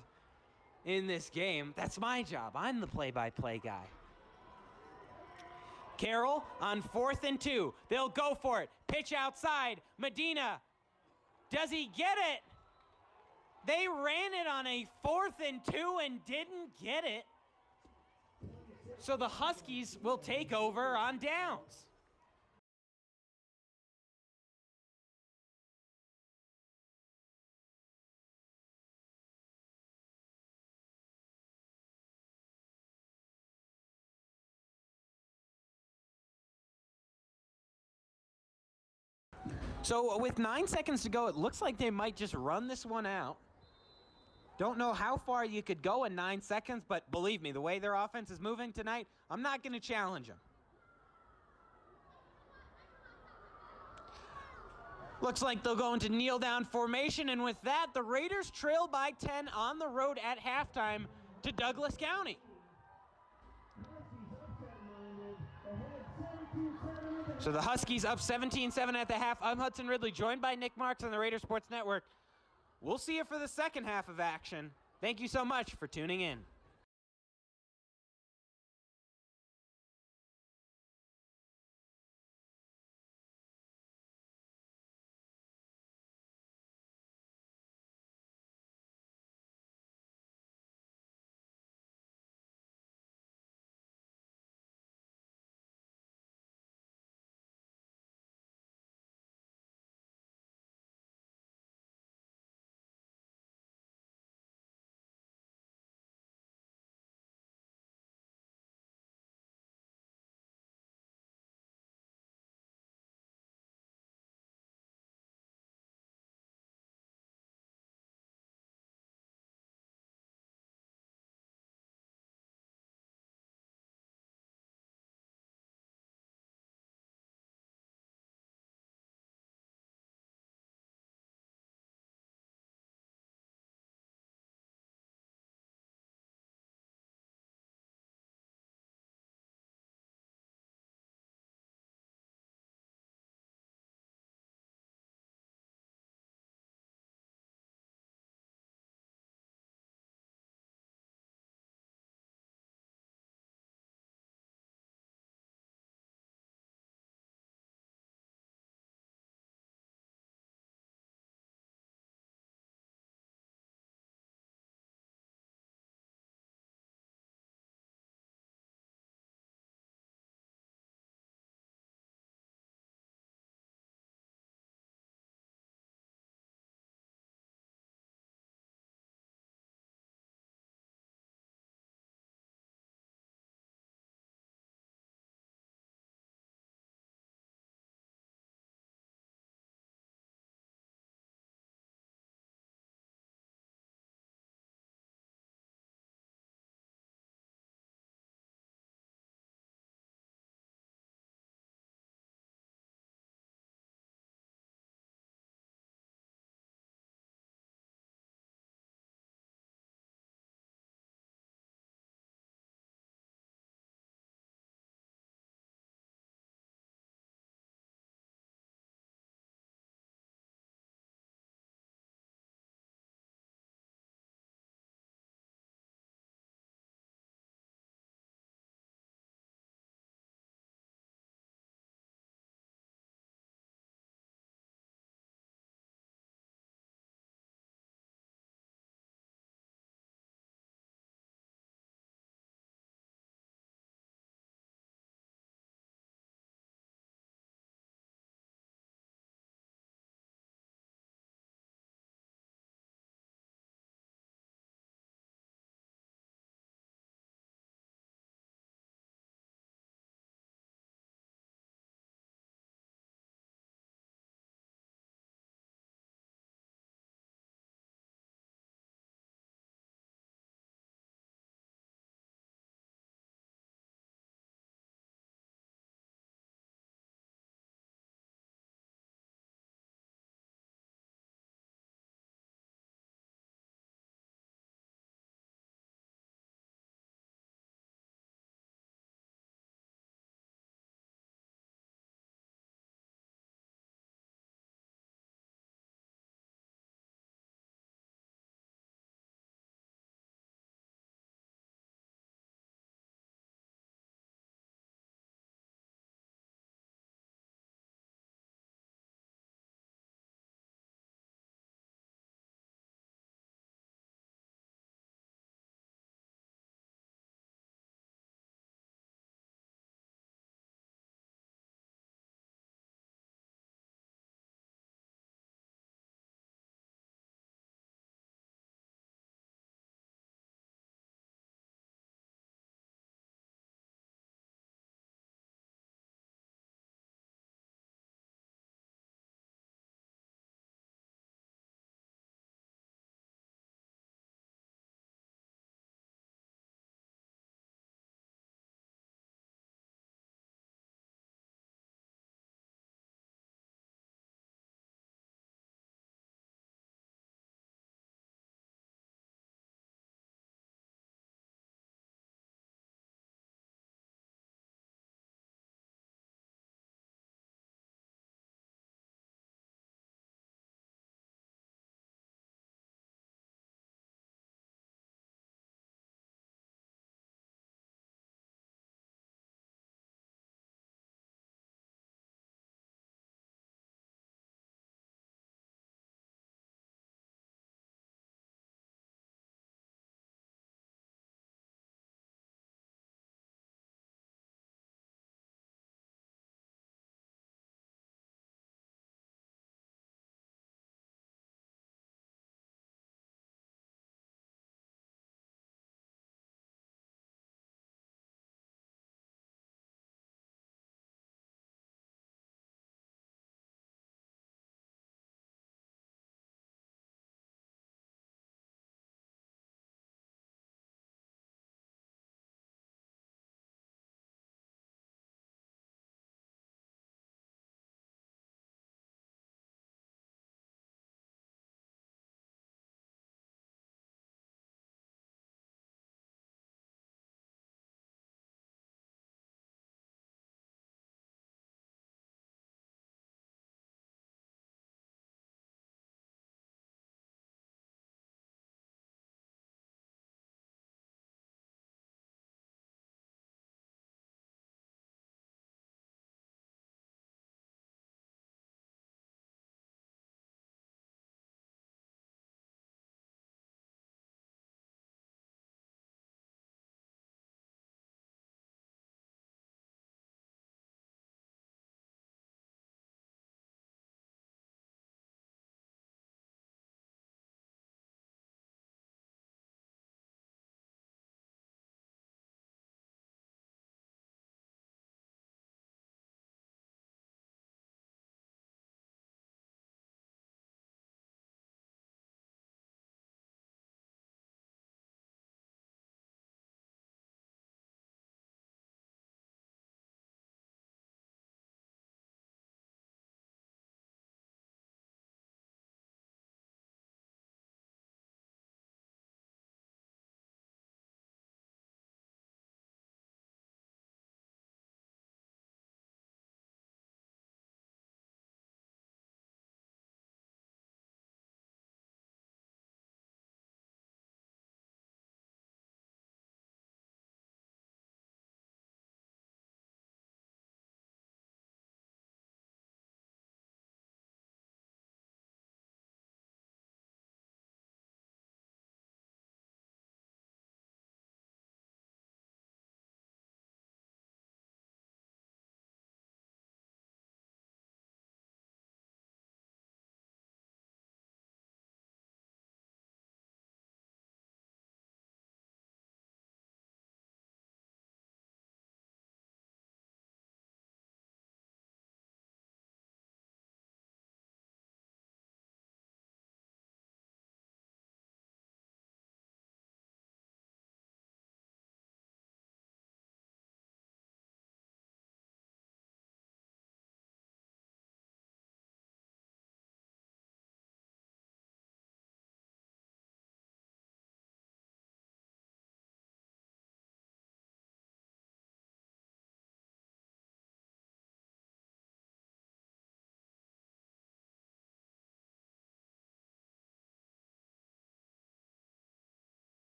in this game. That's my job. I'm the play-by-play guy. Carroll on 4th and 2. They'll go for it. Pitch outside. Medina. Does he get it? They ran it on a 4th and 2 and didn't get it. So the Huskies will take over on downs. So with 9 seconds to go, it looks like they might just run this one out. Don't know how far you could go in 9 seconds, but believe me, the way their offense is moving tonight, I'm not going to challenge them. Looks like they'll go into kneel down formation, and with that, the Raiders trail by 10 on the road at halftime to Douglas County. So the Huskies up 17-7 at the half. I'm Hudson Ridley, joined by Nick Marks on the Raider Sports Network. We'll see you for the second half of action. Thank you so much for tuning in.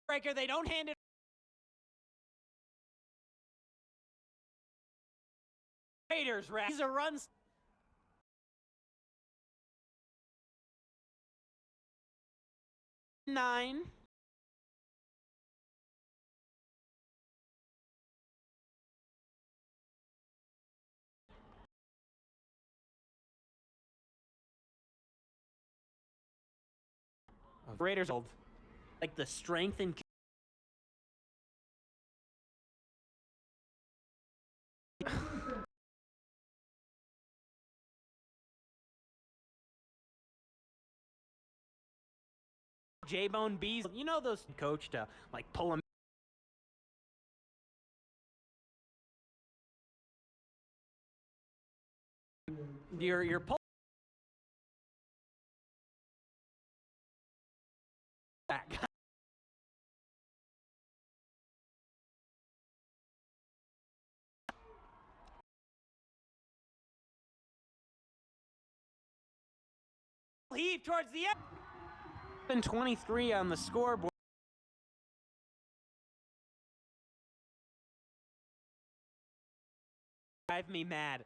Breaker, they don't hand it. Raiders, he's a run. Nine. Raiders old. Like the strength and J-Bone Bees, you know those coach to like pull him. You're pull back. Heave towards the end. 23 on the scoreboard. Drive me mad.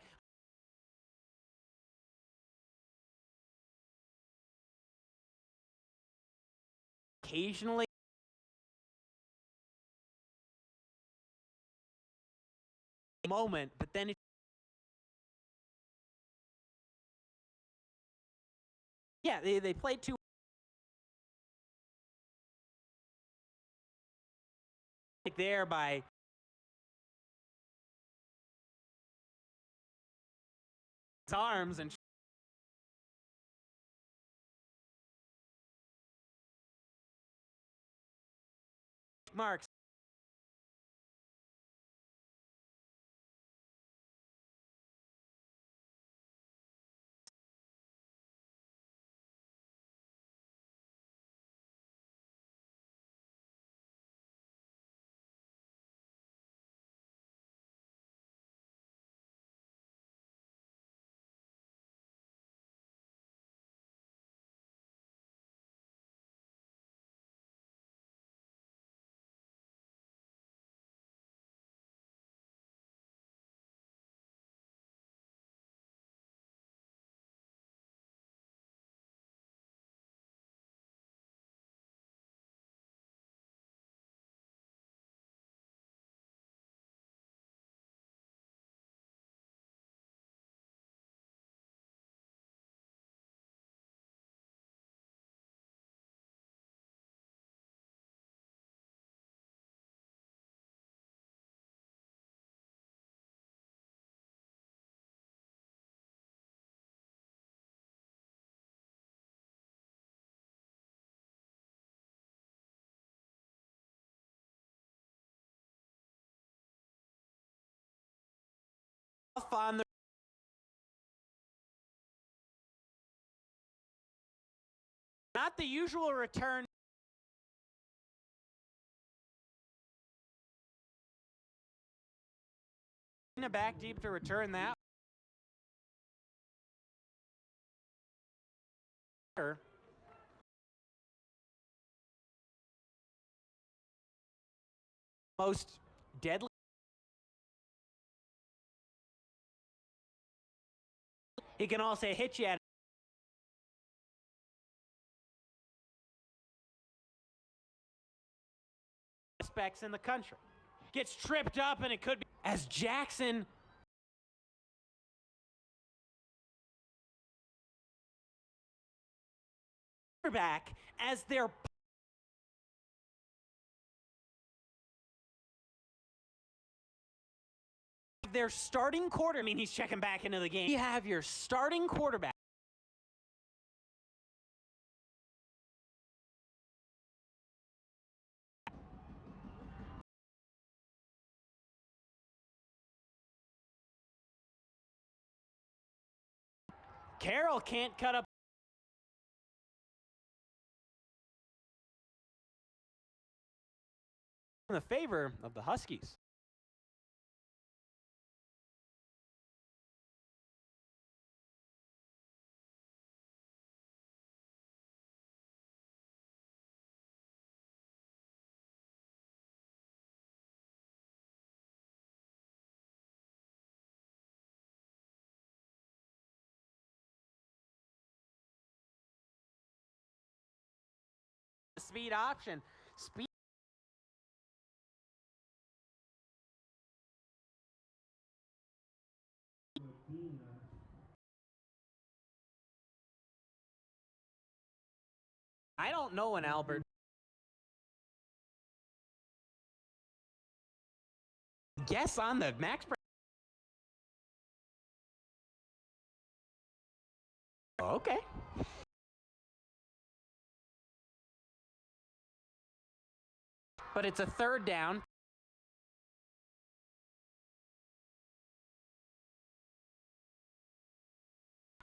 Occasionally. Moment, but then it. Yeah, they played too. There by his arms and marks. On the not the usual return. Back deep to return that. Most deadly. He can also hit you at specs in the country. Gets tripped up and it could be as Jackson back as their starting quarter. I mean, he's checking back into the game. You have your starting quarterback. Carroll can't cut up in the favor of the Huskies. speed option. Speed. I don't know an Albert. Guess on the max. Okay. But it's a third down.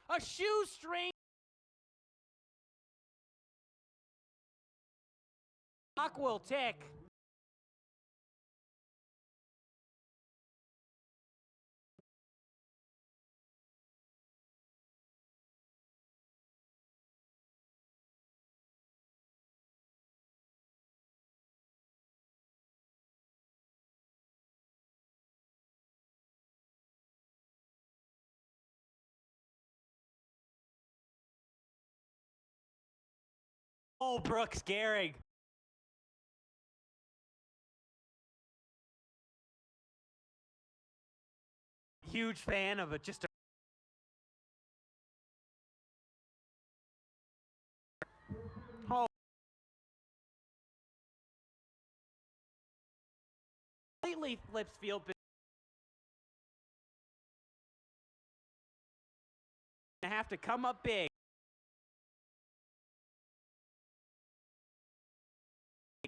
A shoestring. Clock will tick. Oh, Brooks Gehrig. Huge fan of it. Just a oh. Completely flips field. Have to come up big.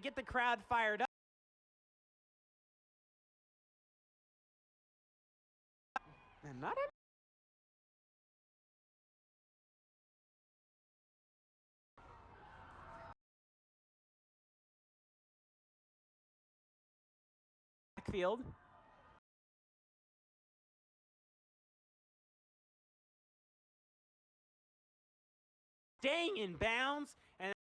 Get the crowd fired up. And not backfield. Staying in bounds and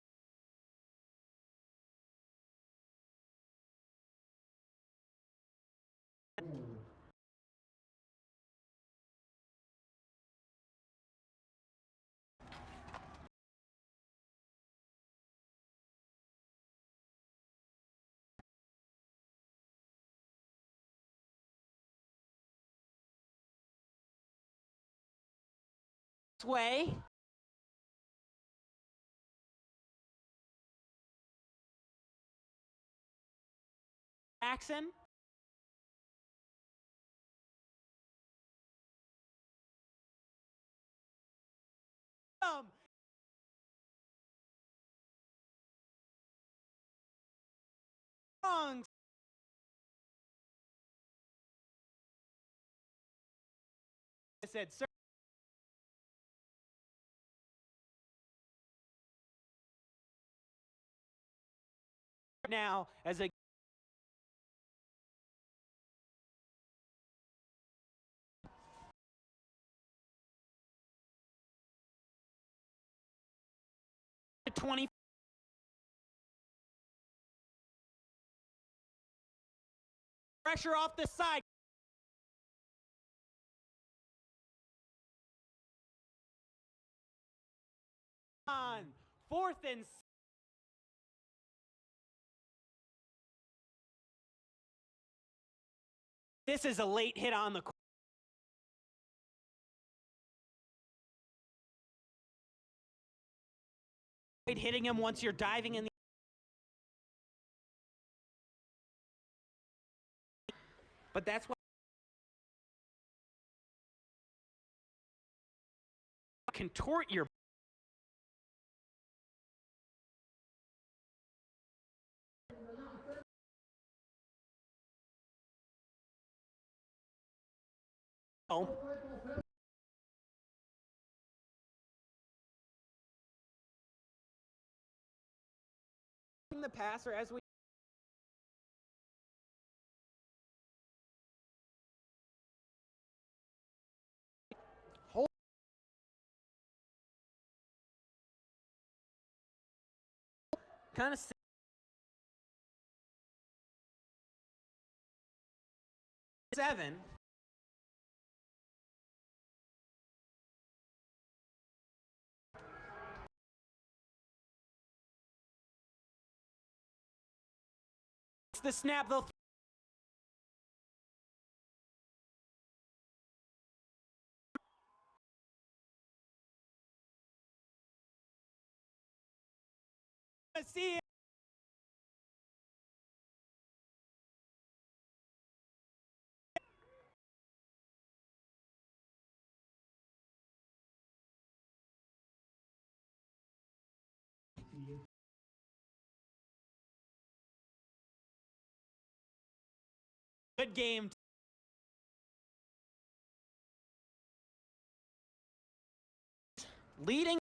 way. Jackson. Wrong. I said, sir. Now, as a $20 pressure off the side. On 4th and 6. This is a late hit on the hitting him once you're diving in the but that's what contort your oh. The passer as we hold kind of 7. the snap. They'll see it. Good game. Leading.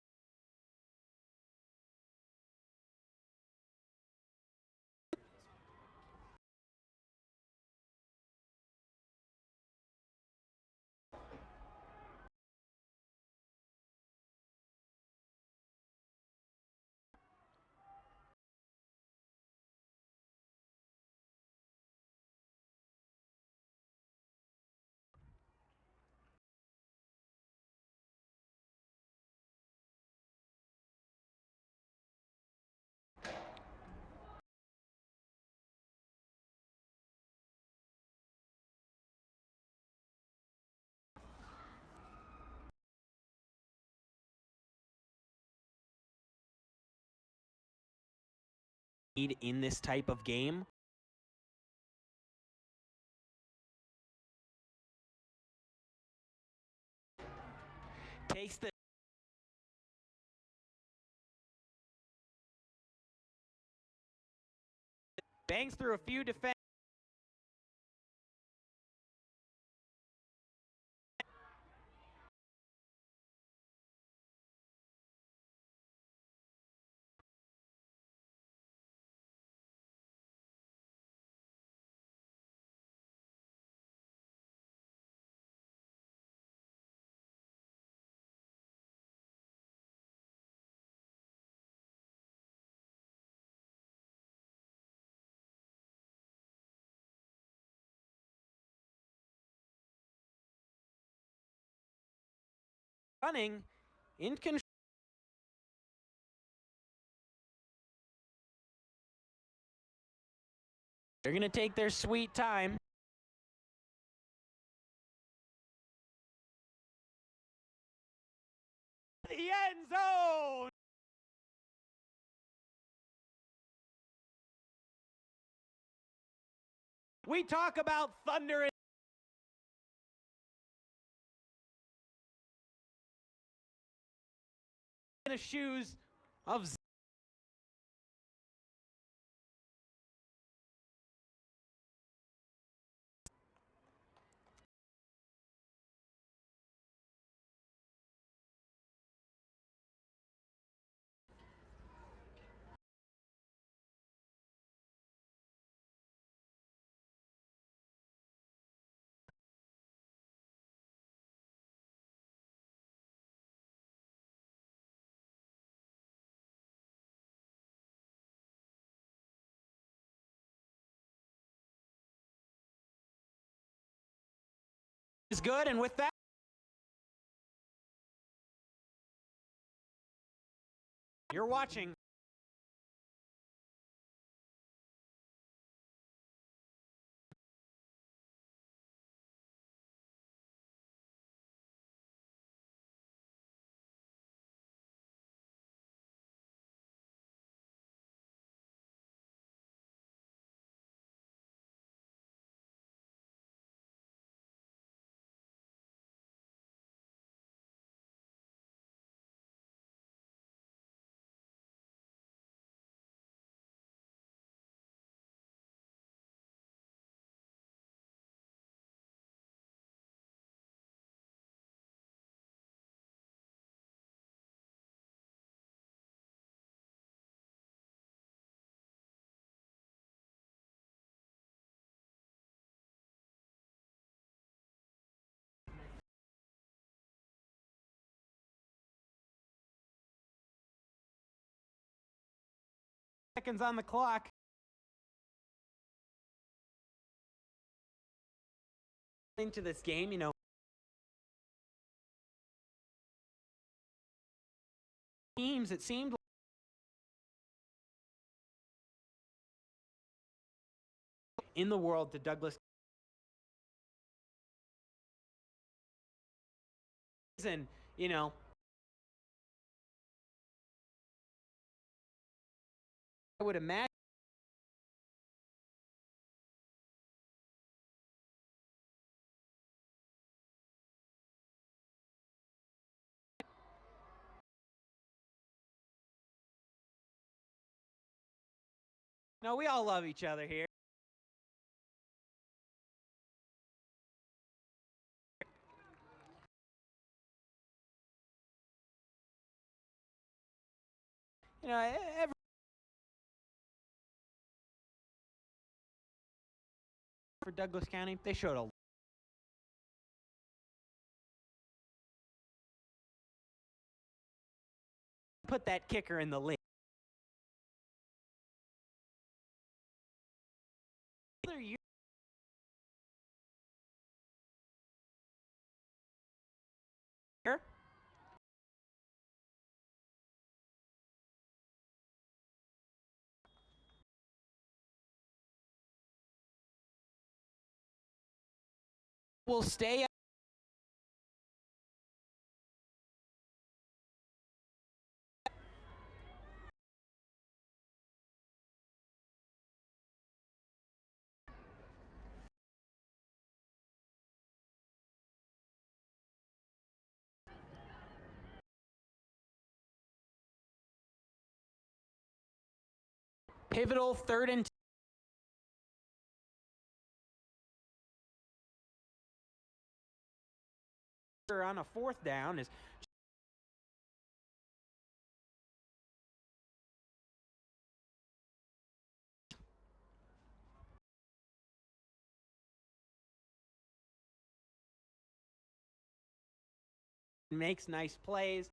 In this type of game. Takes the bangs through a few defense. Running in control. They're going to take their sweet time. The end zone. We talk about thunder in the shoes of is good, and with that, you're watching seconds on the clock. Into this game, you know, teams, it seemed in the world to Douglas. And, you know, I would imagine no, we all love each other here. You know, for Douglas County, they showed a put that kicker in the league. Here. Will stay pivotal 3rd and 2 on a 4th down is makes nice plays.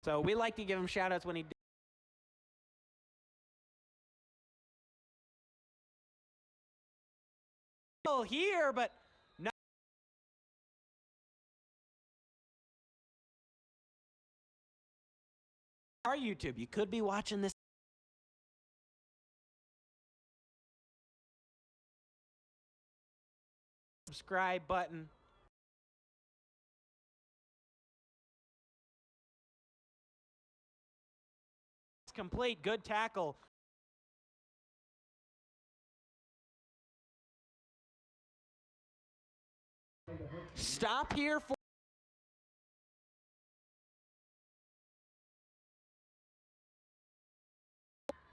So we like to give him shout outs when he still here, but not our YouTube. You could be watching this. Subscribe button. It's complete. Good tackle. Stop here for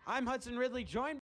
I'm Hudson Ridley, joined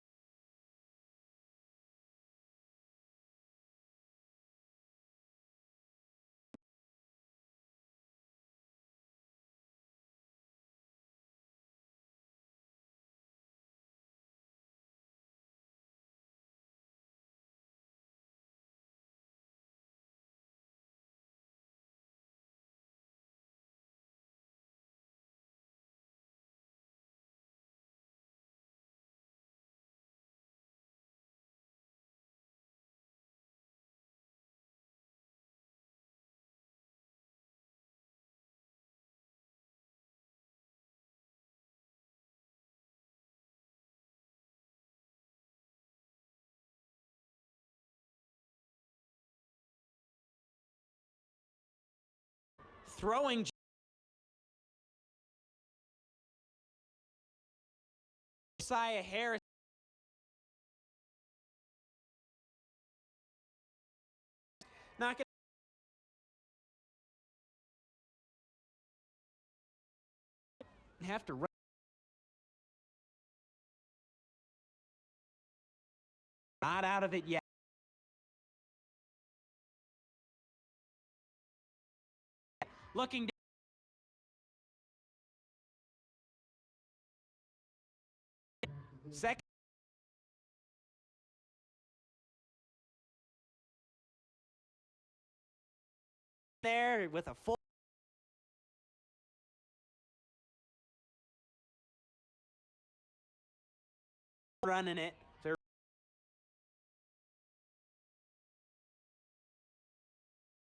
throwing Josiah Harris. Not going to have to run. Not out of it yet. Looking second. There with a full running it.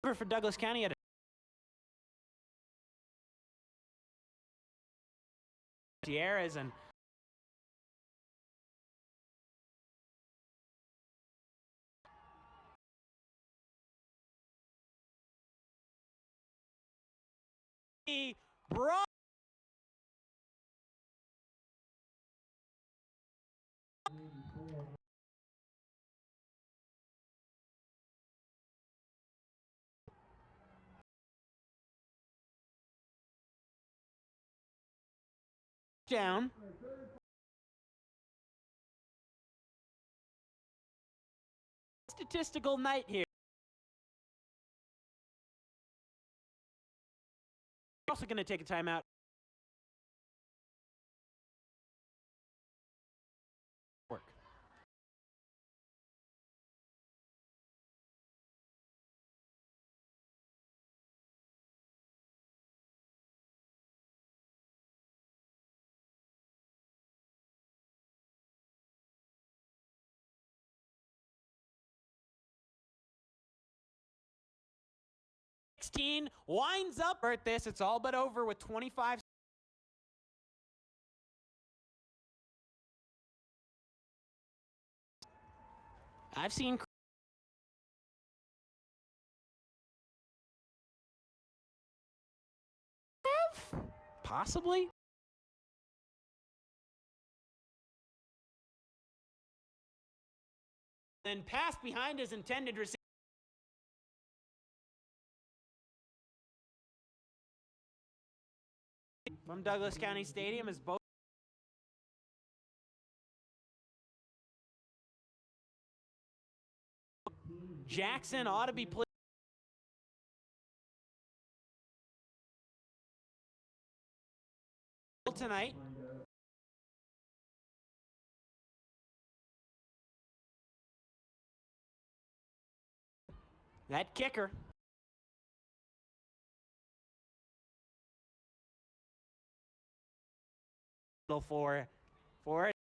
For Douglas County at Sierras and brought down. Statistical night here. Also going to take a timeout. Work. Winds up at this. It's all but over with 25. I've seen possibly. Then pass behind his intended receiver. From Douglas County Stadium is both. Jackson ought to be playing tonight. That kicker. For it.